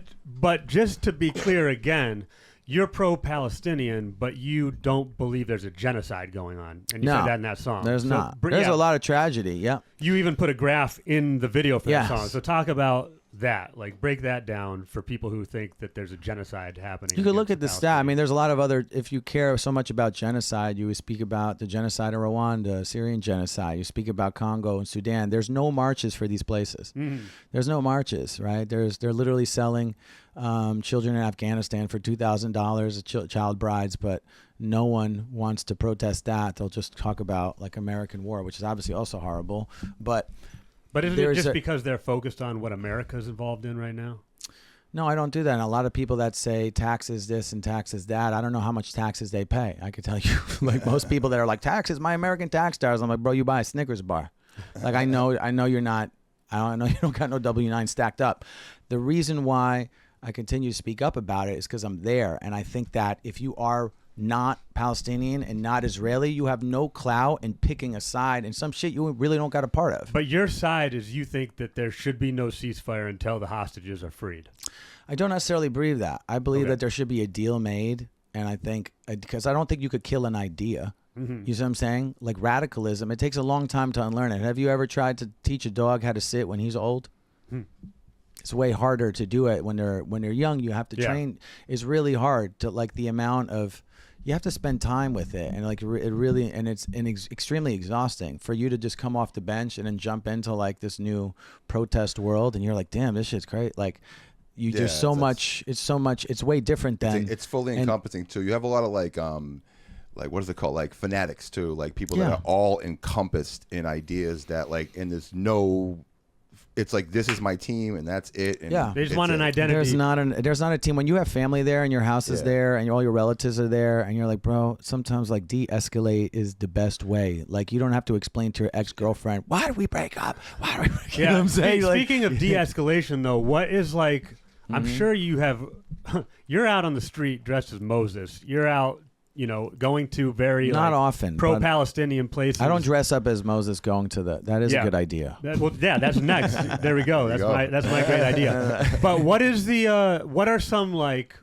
just to be clear again, you're pro-Palestinian, but you don't believe there's a genocide going on. And you said that in that song. There's not. There's a lot of tragedy. Yeah. You even put a graph in the video for that song. So talk about that, like break that down for people who think that there's a genocide happening. You could look at the stat. I mean, there's a lot of other, if you care so much about genocide, you would speak about the genocide in Rwanda, Syrian genocide. You speak about Congo and Sudan. There's no marches for these places. There's no marches, right? They're literally selling children in Afghanistan for $2,000 child brides, but no one wants to protest that. They'll just talk about like American war, which is obviously also horrible, But isn't it just because they're focused on what America's involved in right now? No, I don't do that. And a lot of people that say taxes this and taxes that, I don't know how much taxes they pay. I could tell you, like most people that are like, taxes, my American tax dollars. I'm like, bro, you buy a Snickers bar. Like, I know you're not, I know you don't got no W-9 stacked up. The reason why I continue to speak up about it is because I'm there. And I think that if you are not Palestinian and not Israeli, you have no clout in picking a side and some shit you really don't got a part of. But your side is you think that there should be no ceasefire until the hostages are freed. I don't necessarily believe that. I believe that there should be a deal made, and I think because I don't think you could kill an idea. Mm-hmm. You see what I'm saying? Like radicalism, it takes a long time to unlearn it. Have you ever tried to teach a dog how to sit when he's old? It's way harder to do it when they're young. You have to train. It's really hard to like the amount of. You have to spend time with it, and like it really, and it's extremely exhausting for you to just come off the bench and then jump into like this new protest world, and you're like, damn, this shit's great. Like, there's so much. It's so much. It's way different than. It's fully encompassing too. You have a lot of like what is it called? Like fanatics too, like people that are all encompassed in ideas that like, and there's no. It's like, this is my team and that's it. And they just want an identity. There's not a team. When you have family there and your house is there and all your relatives are there and you're like, bro, sometimes like de-escalate is the best way. Like you don't have to explain to your ex-girlfriend, why did we break up? Why did we break up? You know what I'm saying? Speaking of de-escalation though, what is like, I'm sure you're out on the street dressed as Moses. You're out, going to very not often pro-Palestinian places. I don't dress up as Moses going to that is a good idea. That's next. There we go. That's my great idea. But what are some like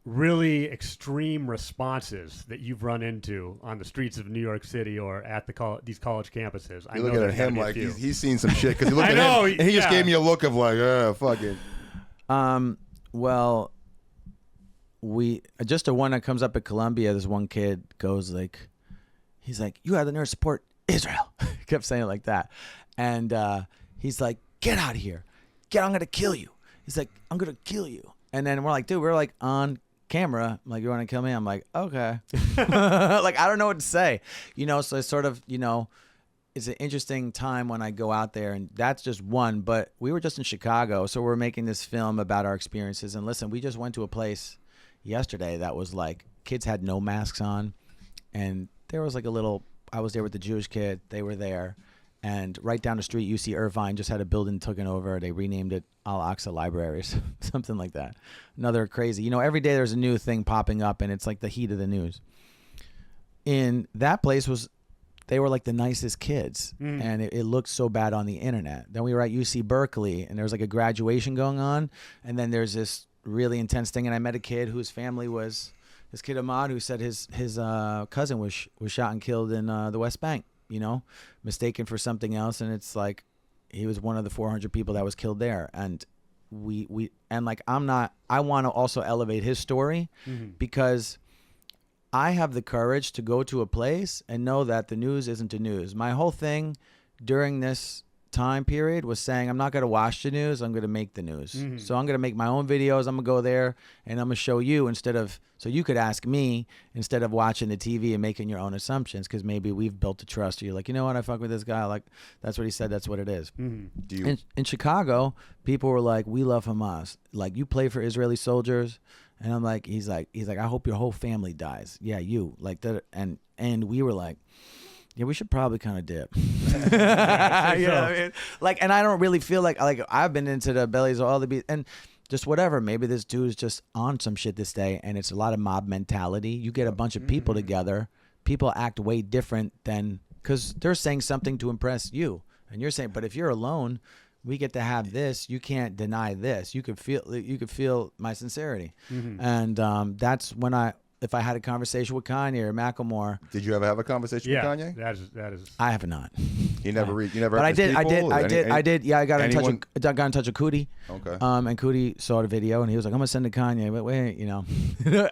really extreme responses that you've run into on the streets of New York City or at these college campuses? You look at him like he's seen some shit because you look at him and he just gave me a look of like, fuck it. Well, just a one that comes up at Columbia, this one kid goes like, he's like, you have the nerve to support Israel. He kept saying it like that. And he's like, get out of here. I'm going to kill you. He's like, I'm going to kill you. And then we're like, dude, we're like on camera. I'm like, you want to kill me? I'm like, okay. Like, I don't know what to say. So it's sort of, it's an interesting time when I go out there, and that's just one. But we were just in Chicago, so we're making this film about our experiences. And listen, we just went to a place yesterday that was like kids had no masks on, and there was like I was there with the Jewish kid, they were there, and right down the street UC Irvine just had a building taken over. They renamed it Al-Aqsa Libraries, something like that. Another crazy, every day there's a new thing popping up, and it's like the heat of the news. In that place they were like the nicest kids, and it looked so bad on the internet. Then we were at UC Berkeley, and there was like a graduation going on, and then there's this really intense thing, and I met a kid whose family was this kid Ahmad, who said his cousin was shot and killed in the West Bank, mistaken for something else, and it's like he was one of the 400 people that was killed there. And I want to also elevate his story because I have the courage to go to a place and know that the news isn't the news. My whole thing during this time period was saying, I'm not going to watch the news, I'm going to make the news. So I'm going to make my own videos. I'm going to go there and I'm going to show you so you could ask me instead of watching the TV and making your own assumptions, because maybe we've built a trust. You're like, you know what, I fuck with this guy. Like, that's what he said. That's what it is. In Chicago, people were like, we love Hamas. Like, you play for Israeli soldiers. And I'm like, he's like, I hope your whole family dies. Yeah, you like that. And we were like, yeah, we should probably kind of dip. You know what I mean? Like, and I don't really feel like I've been into the bellies of all the beats and just whatever. Maybe this dude's just on some shit this day, and it's a lot of mob mentality. You get a bunch of people together, people act way different because they're saying something to impress you, and you're saying, but if you're alone, we get to have this. You can't deny this. You could feel my sincerity, and that's when if I had a conversation with Kanye or Macklemore. Did you ever have a conversation with Kanye? That is. I have not. You never But I did. Yeah, I got in touch with Cootie. Okay. And Cootie saw the video and he was like, I'm gonna send it to Kanye. But wait,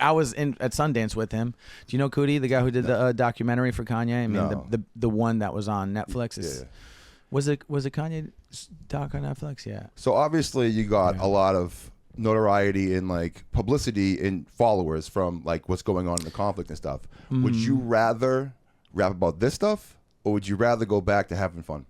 I was at Sundance with him. Do you know Cootie, the guy who did the documentary for Kanye? I mean, the one that was on Netflix. Was it Kanye doc on Netflix? Yeah. So obviously you got a lot of notoriety and like publicity and followers from like what's going on in the conflict and stuff. Would you rather rap about this stuff, or would you rather go back to having fun?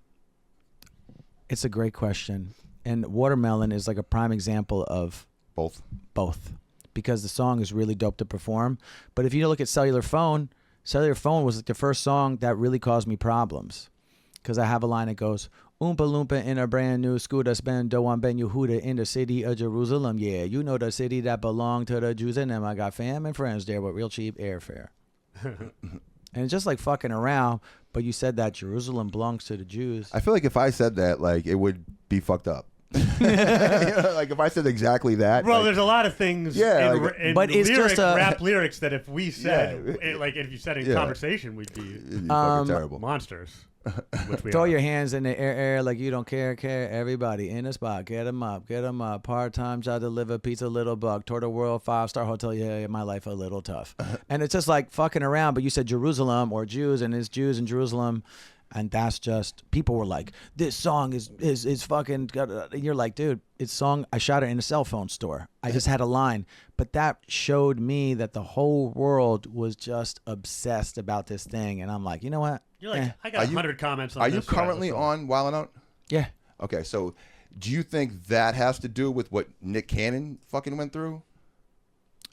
It's a great question, and Watermelon is like a prime example of Both. Both. Because the song is really dope to perform. But if you look at Cellular Phone was like the first song that really caused me problems. Because I have a line that goes, Oompa Loompa in a brand new scooter, spend dough on Ben Yehuda in the city of Jerusalem. Yeah, you know the city that belonged to the Jews and them. I got fam and friends there with real cheap airfare. And it's just like fucking around, but you said that Jerusalem belongs to the Jews. I feel like if I said that, like, it would be fucked up. Like if I said exactly that. Well, like, there's a lot of things in but it's just rap lyrics that if we said, like if you said it in conversation, we'd be fucking terrible. monsters. Which we Throw are. your hands in the air like you don't care. Everybody in the spot, get them up. Part-time job, deliver pizza, little buck. Tour the world, 5-star hotel, yeah, my life a little tough. And it's just like fucking around, but you said Jerusalem or Jews, and it's Jews in Jerusalem. And that's just, people were like, this song is fucking, and you're like, dude, it's song, I shot it in a cell phone store. I just had a line. But that showed me that the whole world was just obsessed about this thing. And I'm like, you know what? You're like, I got 100 comments on Are this. you currently on Wild 'N Out? Yeah. Okay, so do you think that has to do with what Nick Cannon fucking went through?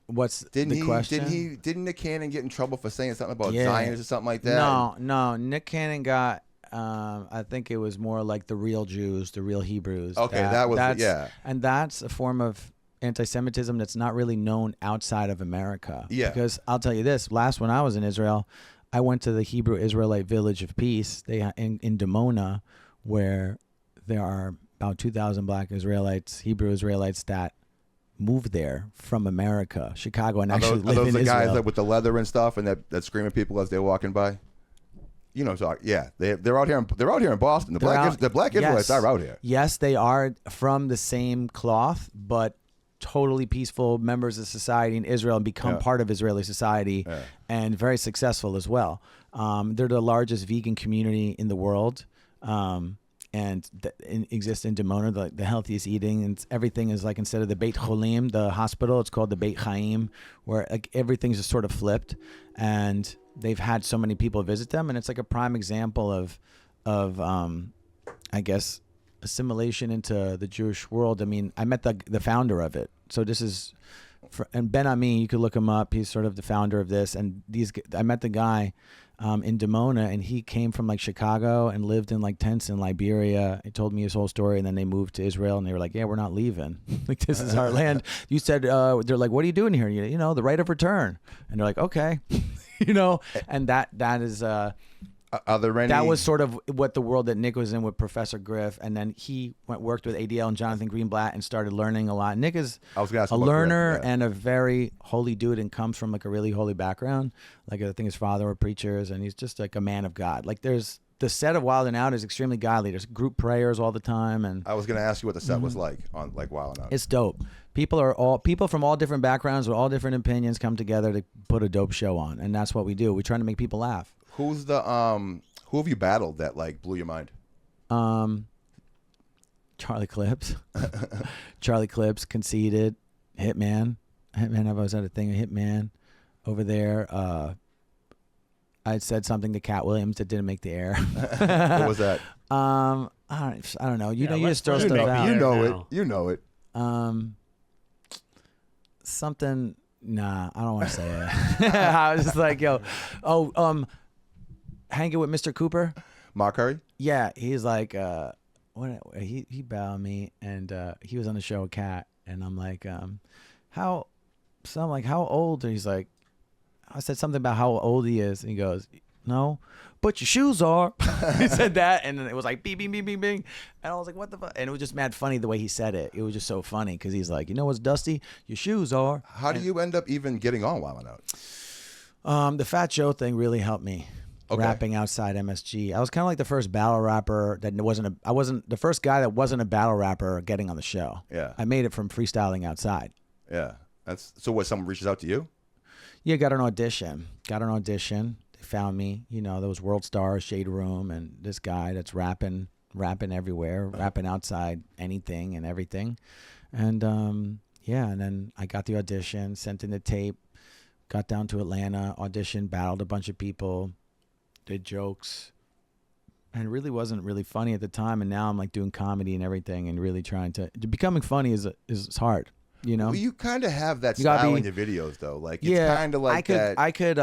What's the question? Didn't Nick Cannon get in trouble for saying something about Zionists or something like that? No. Nick Cannon got, I think it was more like the real Jews, the real Hebrews. Okay, yeah. And that's a form of anti-Semitism that's not really known outside of America. Yeah. Because I'll tell you this, when I was in Israel, I went to the Hebrew Israelite Village of Peace in Dimona, where there are about 2,000 black Israelites, Hebrew Israelites that moved there from America, Chicago, and actually live in Israel. Are those the guys that with the leather and stuff and that scream at people as they're walking by? You know, they're out here. They're out here in Boston. The black Israelites are out here. Yes, they are from the same cloth, but totally peaceful members of society in Israel and become part of Israeli society, and very successful as well. They're the largest vegan community in the world. And exists in Dimona, the healthiest eating, and everything is like, instead of the Beit Cholim, the hospital, it's called the Beit Chaim, where like everything's just sort of flipped, and they've had so many people visit them, and it's like a prime example of I guess assimilation into the Jewish world. I mean, I met the founder of it, so this is, and Ben Ami, you could look him up. He's sort of the founder of this, and I met the guy. In Dimona, and he came from like Chicago and lived in like tents in Liberia. He told me his whole story, and then they moved to Israel, and they were like, yeah, we're not leaving. Like, this is our land. You said, they're like, what are you doing here? You know, the right of return. And they're like, okay. You know, and that is are there any... that was sort of what the world that Nick was in with Professor Griff, and then he worked with ADL and Jonathan Greenblatt and started learning a lot. Nick is a learner and a very holy dude, and comes from like a really holy background. Like, I think his father were preachers, and he's just like a man of God. Like, there's the set of Wild 'N Out is extremely godly. There's group prayers all the time, and I was going to ask you what the set was like on like Wild 'N Out. It's dope. People from all different backgrounds with all different opinions come together to put a dope show on, and that's what we do. We're trying to make people laugh. Who's the who have you battled that like blew your mind? Charlie Clips. Charlie Clips, Conceited, Hitman. I was at a thing, Hitman over there. I said something to Cat Williams that didn't make the air. What was that? I don't know. You just throw stuff out. You know it. Something. Nah, I don't want to say it. I was just like, hanging with Mr. Cooper. Mark Curry? Yeah, he's like, he bowed me, and he was on the show with Cat, and I'm like, how old? And he's like, I said something about how old he is, and he goes, no, but your shoes are. He said that, and then it was like, bing, bing, bing, bing, bing, and I was like, what the fuck? And it was just mad funny the way he said it. It was just so funny, because he's like, you know what's dusty? Your shoes are. How do you end up even getting on Wild 'N Out? The Fat Joe thing really helped me. Okay. Rapping outside MSG. I was kind of like the first battle rapper that I wasn't the first guy that wasn't a battle rapper getting on the show. Yeah. I made it from freestyling outside. Yeah. So what, someone reaches out to you? Yeah, got an audition. They found me, there was World Stars, Shade Room, and this guy that's rapping everywhere, rapping outside anything and everything. And and then I got the audition, sent in the tape, got down to Atlanta, auditioned, battled a bunch of people, did jokes, and really wasn't really funny at the time. And now I'm like doing comedy and everything, and really trying to becoming funny is hard. You know, Well, you kind of have that You gotta style be- in your videos, though. Like it's kind of like that. I could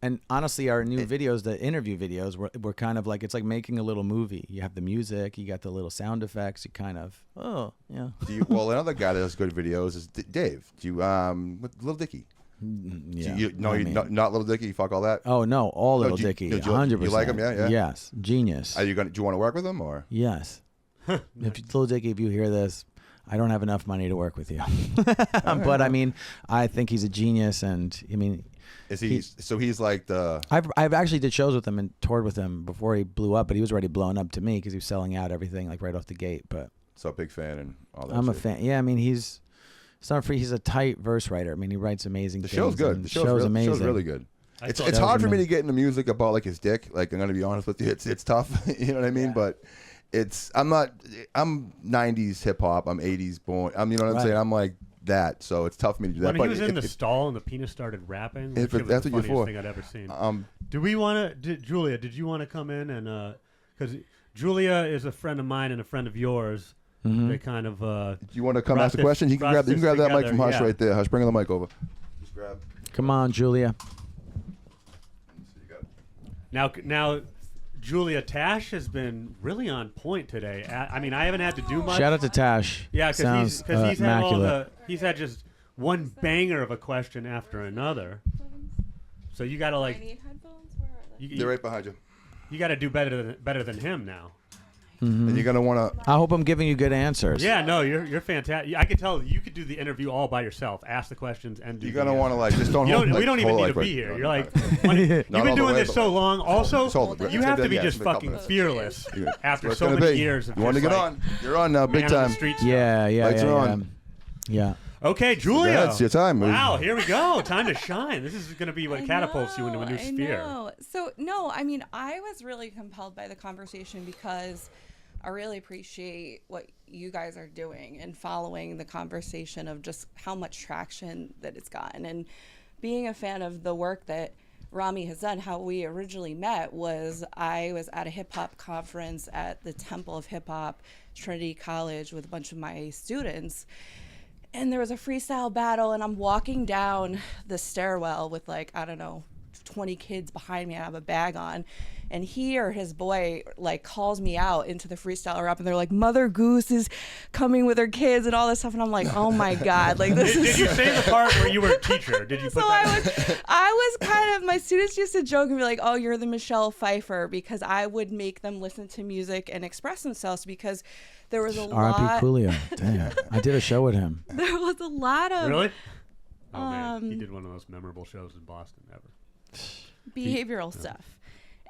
and honestly, our new videos, the interview videos, were kind of like, it's like making a little movie. You have the music, you got the little sound effects, you kind of, Well, another guy that does good videos is Dave. Do you with Little Dicky? yeah. Not Little Dicky. Fuck all that. Oh no, all Little do you- Dicky, do you- 100%. you like him? Yeah, yeah. Yes, genius. Do you want to work with him or? Yes. If Little Dicky, if you hear this, I don't have enough money to work with you. But I mean, I think he's a genius, and I mean, Is he? So he's like the. I've actually did shows with him and toured with him before he blew up, but he was already blown up to me because he was selling out everything like right off the gate. But So big fan and all that. I'm a shit. fan. Yeah, I mean, he's not free. He's a tight verse writer. I mean, he writes amazing. The things, show's good. and The The show's amazing. The show's really good. I It's thought it's that was hard for me amazing. to get into music about like his dick. Like I'm gonna be honest with you, it's tough. You know what I mean? But I'm 90s hip hop. I'm 80s born. You know what I'm Right. saying? I'm like that. So it's tough for me to do that. When but he was in the if- stall and the penis started rapping, If that shit was that's the what you're funniest for. thing I'd ever seen. do Do we want to, Julia? Did you want to come in and because Julia is a friend of mine and a friend of yours. Mhm. They kind of. you want to come brought ask a this- question? You can brought grab this that mic together, from Hush yeah. right there. Hush, bring the mic over. Just grab. Come on, Julia. Now, Julia, Tash has been really on point today. I mean, I haven't had to do much. Shout out to Tash. Yeah, Sounds because he's had all immaculate. he's had just one banger of a question after another. So you gotta I like need headphones. Where are they? They're right behind you. you gotta do better than him now. And you're gonna want to. I hope I'm giving you good answers. Yeah, no, you're fantastic. I could tell you could do the interview all by yourself, ask the questions, and do. You're gonna want to like just don't. You hold, don't, like, we don't even hold need like to be right- here. no, You're no, like, no. you've Not been all the doing way, this but so long. Also, Just hold it. you have to be Yeah, just a couple fucking minutes. fearless Yeah. after That's so what it's many gonna be. years of You want to just, get like, on? You're on now, big man on the time. street stuff. Yeah. Lights are Yeah. on. Yeah. Okay, Julia. ahead, it's your time. Wow, here we go. Time to shine. This is going to be what I catapults you into a new know, I sphere. know. So no, I mean, I was really compelled by the conversation because I really appreciate what you guys are doing and following the conversation of just how much traction that it's gotten, and being a fan of the work that Rami has done. How we originally met was I was at a hip hop conference at the Temple of Hip Hop, Trinity College, with a bunch of my students. And there was a freestyle battle, and I'm walking down the stairwell with, like, I don't know, 20 kids behind me. I have a bag on, and he or his boy like calls me out into the freestyle rap, and they're like, Mother Goose is coming with her kids and all this stuff, and I'm like, oh my god, like this Did is. you say the part where you were a teacher? Did you put So that? I was kind of, my students used to joke and be like, oh, you're the Michelle Pfeiffer, because I would make them listen to music and express themselves, because there was a R.I.P. lot. Coolio. Damn. I did a show with him. There was a lot of Really? Oh man, he Um, did one of the most memorable shows in Boston ever. behavioral stuff.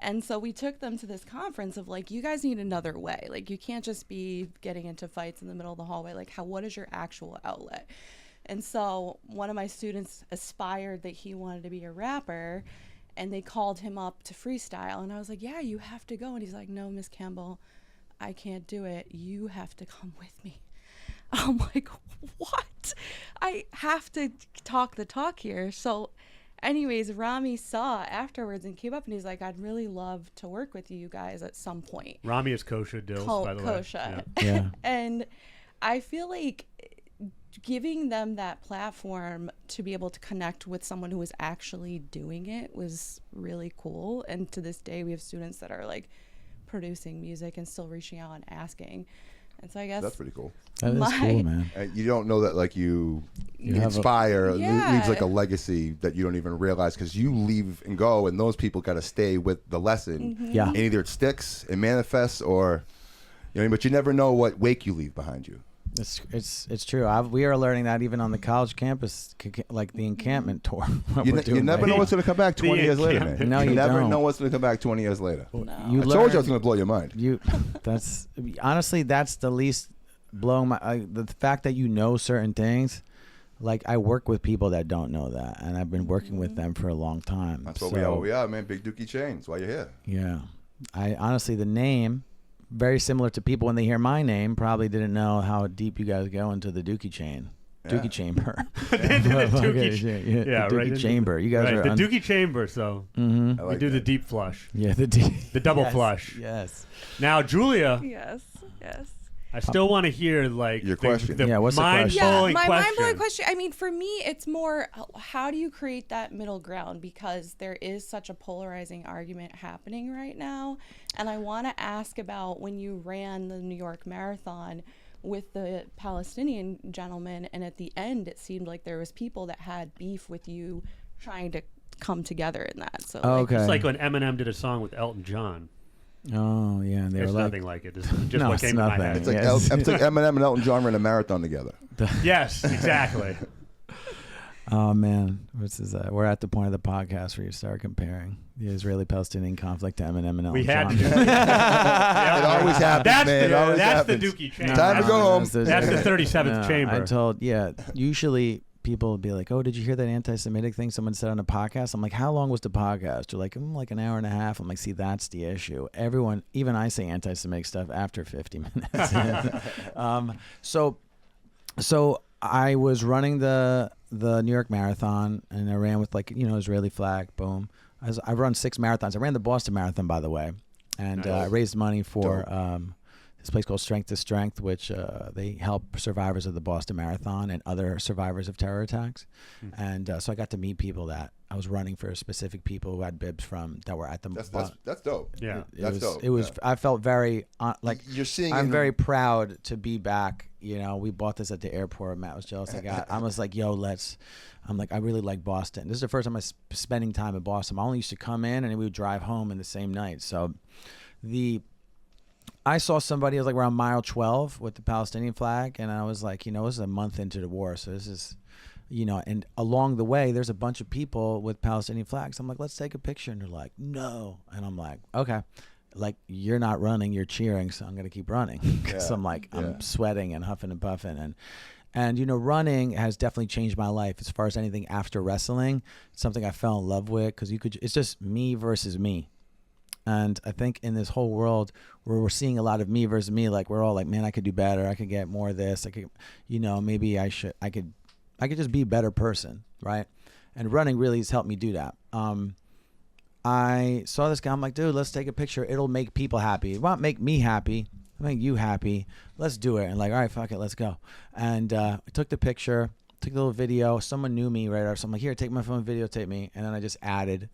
And so we took them to this conference of like, you guys need another way. Like, you can't just be getting into fights in the middle of the hallway. Like, what is your actual outlet? And so one of my students aspired that he wanted to be a rapper, and they called him up to freestyle. And I was like, yeah, you have to go. And he's like, no, Miss Campbell, I can't do it. You have to come with me. I'm like, what? I have to talk the talk here. So anyways, Rami saw afterwards and came up, and he's like, I'd really love to work with you guys at some point. Rami is Kosha Dillz, by the way. Kosha. Yeah. And I feel like giving them that platform to be able to connect with someone who was actually doing it was really cool. And to this day, we have students that are like producing music and still reaching out and asking. And so I guess That's pretty cool. That is cool, man. And you don't know that like you You have a- inspire, Yeah. leaves like a legacy that you don't even realize, because you leave and go, and those people got to stay with the lesson. Mm-hmm. Yeah. And either it sticks, it manifests, or you know, but you never know what wake you leave behind you. It's true. We are learning that even on the college campus, like the encampment tour. what You, we're you doing never right know now. what's going to come back 20 years later, man. No, you never don't. know what's going to come back 20 years later. No. You I told you I was learn- going to blow your mind. That's honestly, that's the least blowing my the fact that you know certain things. Like, I work with people that don't know that, and I've been working with them for a long time. That's what So, we are, man. Big Dookie Chains. Why you here? Yeah, I honestly, the name, very similar to people when they hear my name, probably didn't know how deep you guys go into the Dookie chain. Yeah. Dookie chamber. The Dookie, yeah, yeah, the right. Dookie chamber. You guys right, are the Dookie chamber. So Mm-hmm. I we like do the that. deep flush, Yeah, the the double yes, flush. Yes. Now, Julia, Yes, yes. I still want to hear like Your question. What's the question? Yeah, mind-blowing my question. mind-blowing question. I mean, for me, it's more how do you create that middle ground, because there is such a polarizing argument happening right now. And I want to ask about when you ran the New York Marathon with the Palestinian gentleman, and at the end, it seemed like there was people that had beef with you trying to come together in that. So Okay. It's like when Eminem did a song with Elton John. Oh yeah, and they It's were nothing like it. It's just No, what it's came to my nothing. head. It's like, Yes. it's like Eminem and Elton John ran a marathon together. Yes, exactly. Oh man, this is we're at the point of the podcast where you start comparing the Israeli-Palestinian conflict to Eminem and Elton We had John. to. It always happens, That's man. It the, always that's happens. the Dookie chain. Time to go home. That's the 37th chamber. I told, usually people would be like, oh, did you hear that anti-Semitic thing someone said on a podcast? I'm like, how long was the podcast? They're like, like an hour and a half. I'm like, see, that's the issue. Everyone, even I say anti-Semitic stuff after 50 minutes. So I was running the New York Marathon, and I ran with Israeli flag, boom. I run 6 marathons. I ran the Boston Marathon, by the way, and I raised money for this place called Strength to Strength, which they help survivors of the Boston Marathon and other survivors of terror attacks. And so I got to meet people that I was running for, specific people who had bibs from that were at the. That's dope. Yeah, that's dope. It was. I felt very you're seeing. I'm very proud to be back. We bought this at the airport. Matt was jealous. I was like, yo, I'm like, I really like Boston. This is the first time I was spending time in Boston. I only used to come in and we would drive home in the same night. So I saw somebody, I was like around mile 12 with the Palestinian flag. And I was like, this is a month into the war. So this is, and along the way, there's a bunch of people with Palestinian flags. I'm like, let's take a picture. And they're like, no. And I'm like, okay. Like, you're not running, you're cheering, so I'm going to keep running. Because I'm sweating and huffing and puffing. And running has definitely changed my life as far as anything after wrestling. It's something I fell in love with because it's just me versus me. And I think in this whole world where we're seeing a lot of me versus me, like we're all like, man, I could do better. I could get more of this. I could, maybe I could just be a better person, right? And running really has helped me do that. I saw this guy. I'm like, dude, let's take a picture. It'll make people happy. It won't make me happy. It'll make you happy. Let's do it. And like, all right, fuck it, let's go. And I took the picture, took a little video. Someone knew me right off. So I'm like, here, take my phone, videotape me. And then I just added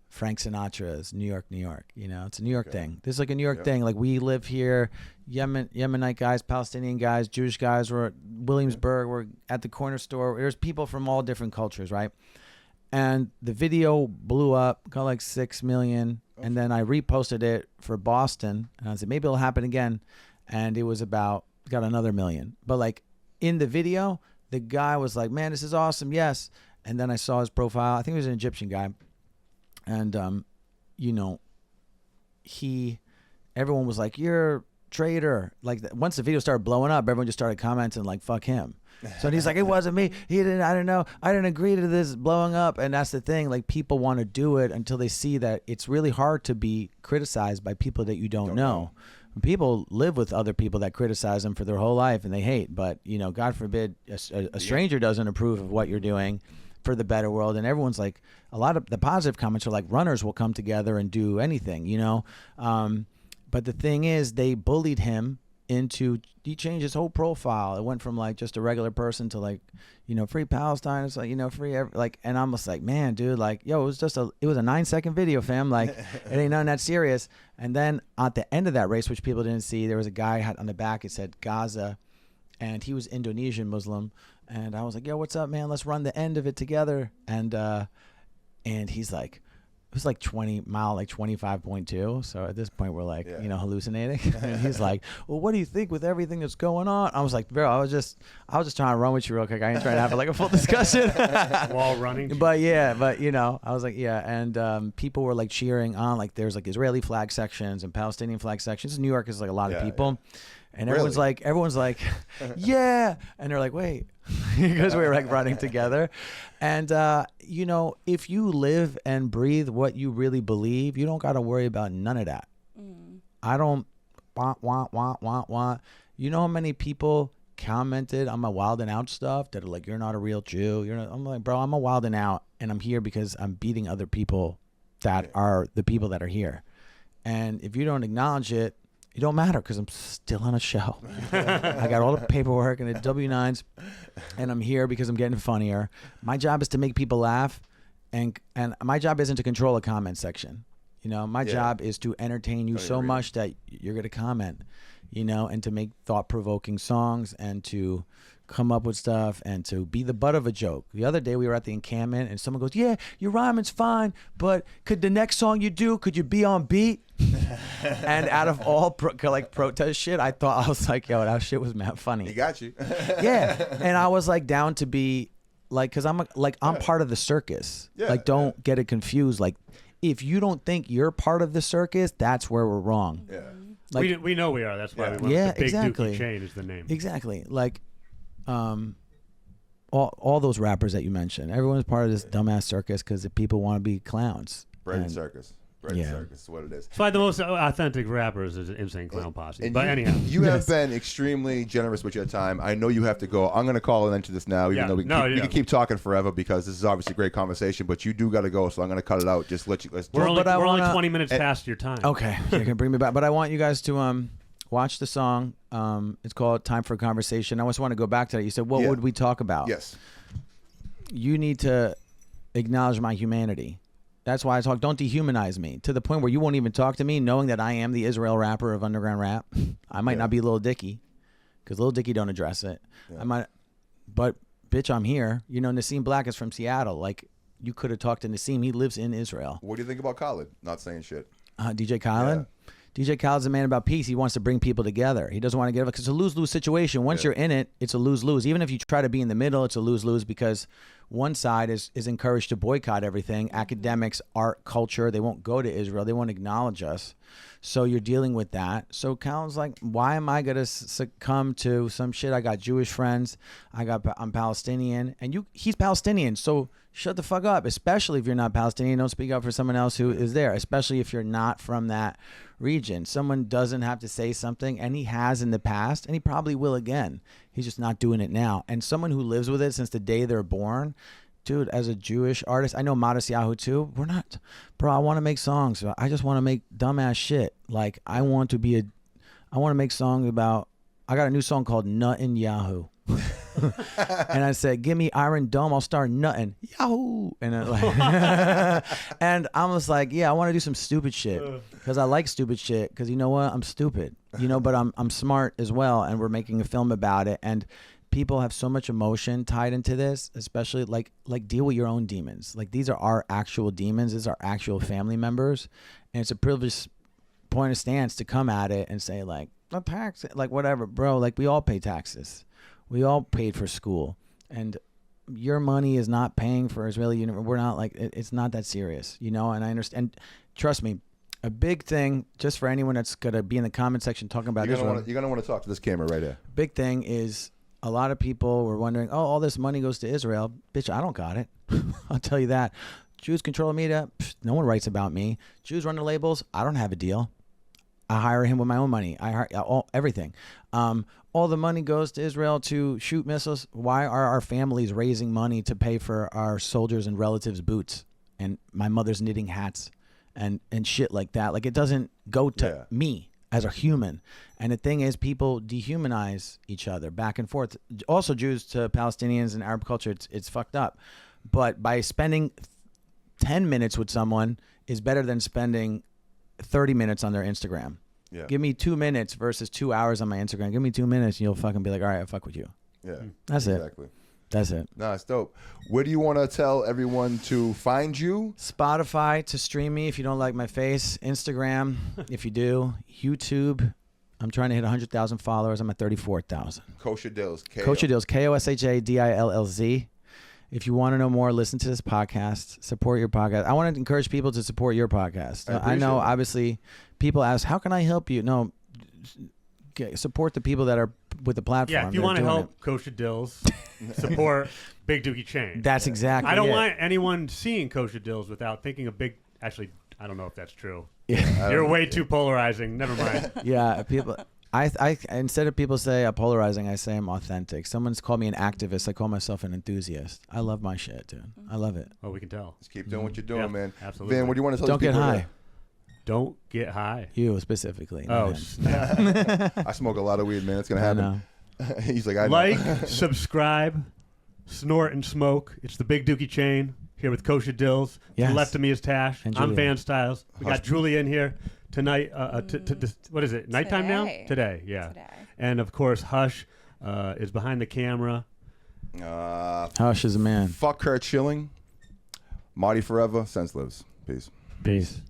Frank Sinatra's New York, New York. It's a New York thing. This is like a New York thing. Like, we live here, Yemenite guys, Palestinian guys, Jewish guys. We're at Williamsburg. We're at the corner store. There's people from all different cultures, right? And the video blew up, got like 6 million. And then I reposted it for Boston. And I said, maybe it'll happen again. And it was got another 1 million. But like in the video, the guy was like, man, this is awesome. Yes. And then I saw his profile. I think he was an Egyptian guy. And, everyone was like, you're a traitor. Like, once the video started blowing up, everyone just started commenting like, fuck him. So he's like, it wasn't me. I don't know. I didn't agree to this blowing up. And that's the thing. Like, people want to do it until they see that it's really hard to be criticized by people that you don't know. People live with other people that criticize them for their whole life and they hate. But, God forbid a stranger doesn't approve of what you're doing for the better world. And everyone's like, a lot of the positive comments are like, runners will come together and do anything, But the thing is, they bullied him he changed his whole profile. It went from like just a regular person to like, free Palestine. It's like, free, and I'm just like, man, dude, like, yo, it was a 9-second video, fam. Like, it ain't nothing that serious. And then at the end of that race, which people didn't see, there was a guy had on the back, it said Gaza, and he was Indonesian Muslim. And I was like, yo, what's up, man? Let's run the end of it together. And he's like, it was like 20 mile, like 25.2. So at this point we're like, hallucinating. And he's like, well, what do you think with everything that's going on? I was like, bro, I was just trying to run with you real quick. I ain't trying to have like a full discussion. While running. But I was like, yeah. And people were like cheering on, like there's like Israeli flag sections and Palestinian flag sections. New York is like a lot of people. Yeah. And everyone's like, yeah. And they're like, wait, because we were like running together. And, if you live and breathe what you really believe, you don't got to worry about none of that. I don't want. You know how many people commented on my Wild and Out stuff that are like, you're not a real Jew. I'm like, bro, I'm a Wild and Out and I'm here because I'm beating other people that are the people that are here. And if you don't acknowledge it, It don't matter because I'm still on a show. I got all the paperwork and the W-9s, and I'm here because I'm getting funnier. My job is to make people laugh, and my job isn't to control a comment section. You know, my job is to entertain you so much that you're going to comment, you know, and to make thought-provoking songs and to come up with stuff and to be the butt of a joke. The other day we were at the encampment and someone goes, yeah, your rhyming's fine, but could the next song you do, could you be on beat? And out of all protest shit, I was like, yo, that shit was mad funny. He got you. Yeah. And I was like down to be like, cause I'm part of the circus. Yeah, like, don't get it confused. Like, if you don't think you're part of the circus, that's where we're wrong. Yeah. Like, we know we are. That's why we went with the Big exactly. Dookie Chain is the name. Exactly. Like, all those rappers that you mentioned, everyone's part of this dumbass circus because the people want to be clowns. Bread and circus. Bread and circus is what it is. That's why the most authentic rappers is Insane Clown Posse. But anyhow. You have been extremely generous with your time. I know you have to go. I'm going to call an end to this now, even though we can keep talking forever because this is obviously a great conversation, but you do got to go, so I'm going to cut it out. Just let you. We're only 20 minutes past your time. Okay. So you can bring me back. But I want you guys to watch the song. It's called Time for a Conversation. I just want to go back to that. You said, what would we talk about? Yes. You need to acknowledge my humanity. That's why I talk. Don't dehumanize me to the point where you won't even talk to me, knowing that I am the Israel rapper of underground rap. I might not be Lil Dicky, because Lil Dicky don't address it. I might, but bitch, I'm here. You know, Nassim Black is from Seattle. Like, you could have talked to Nassim. He lives in Israel. What do you think about Khaled? Not saying shit. DJ Khaled. Yeah. DJ Khaled's a man about peace. He wants to bring people together. He doesn't want to get up because it's a lose-lose situation. Once you're in it, it's a lose-lose. Even if you try to be in the middle, it's a lose-lose because one side is encouraged to boycott everything. Academics, art, culture, they won't go to Israel. They won't acknowledge us. So you're dealing with that. So Khaled's like, why am I going to succumb to some shit? I got Jewish friends. I'm Palestinian. And he's Palestinian. So shut the fuck up, especially if you're not Palestinian. Don't speak up for someone else who is there, especially if you're not from that region. Someone doesn't have to say something, and he has in the past, and he probably will again. He's just not doing it now. And someone who lives with it since the day they're born, dude, as a Jewish artist, I know Modest Yahoo too. We're not, bro, I want to make songs. I just want to make dumbass shit. Like, I want to make songs about, I got a new song called Nuttin' Yahoo. And I said, give me Iron Dome, I'll start nutting. Yahoo! And and I was like, yeah, I want to do some stupid shit because I like stupid shit. Because you know what, I'm stupid, you know, but I'm smart as well. And we're making a film about it. And people have so much emotion tied into this, especially like deal with your own demons. Like, these are our actual demons. These are actual family members, and it's a privileged point of stance to come at it and say like, no tax, like whatever, bro. Like, we all pay taxes. We all paid for school, and your money is not paying for Israeli university. We're not like, it's not that serious, you know. And I understand. Trust me, a big thing just for anyone that's gonna be in the comment section talking about Israel. You're gonna want to talk to this camera right here. Big thing is a lot of people were wondering, oh, all this money goes to Israel. Bitch, I don't got it. I'll tell you that. Jews control the media. No one writes about me. Jews run the labels. I don't have a deal. I hire him with my own money. I hire everything. All the money goes to Israel to shoot missiles. Why are our families raising money to pay for our soldiers and relatives' boots and my mother's knitting hats and shit like that? Like, it doesn't go to me as a human. And the thing is, people dehumanize each other back and forth. Also, Jews to Palestinians and Arab culture, it's fucked up. But by spending 10 minutes with someone is better than spending 30 minutes on their Instagram. Yeah. Give me 2 minutes versus 2 hours on my Instagram. Give me 2 minutes and you'll fucking be like, all right, I fuck with you. Yeah. That's exactly. That's it. Nah, it's dope. Where do you want to tell everyone to find you? Spotify to stream me if you don't like my face. Instagram if you do. YouTube. I'm trying to hit 100,000 followers. I'm at 34,000. Kosha Dillz. Kosha Dillz. KOSHADILLZ. If you want to know more, listen to this podcast. Support your podcast. I want to encourage people to support your podcast. I know, obviously, people ask, how can I help you? No, support the people that are with the platform. Yeah, if you want to help Kosha Dillz, support Big Dookie Chain. That's exactly I don't want anyone seeing Kosha Dillz without thinking of big... Actually, I don't know if that's true. Yeah. You're way too polarizing. Never mind. Yeah, people... I instead of people say I'm polarizing, I say I'm authentic. Someone's called me an activist. I call myself an enthusiast. I love my shit, dude. I love it. Well, we can tell. Just keep doing what you're doing, man. Absolutely. Van, what do you want to tell Don't these get people? high. don't get high. You specifically. Oh, not him. snap. I smoke a lot of weed, man. It's gonna I happen. know. He's like, I know. Like, subscribe, snort and smoke. It's the Big Dookie Chain here with Kosha Dillz. To Yes. the left of me is Tash. And I'm Julia. Van Styles. We got Julia in here tonight. What is it? Nighttime now? Today. Today, yeah. Today. And of course, Hush is behind the camera. Hush is a man. Fuck Kurt Schilling. Marty forever. Sense lives. Peace. Peace.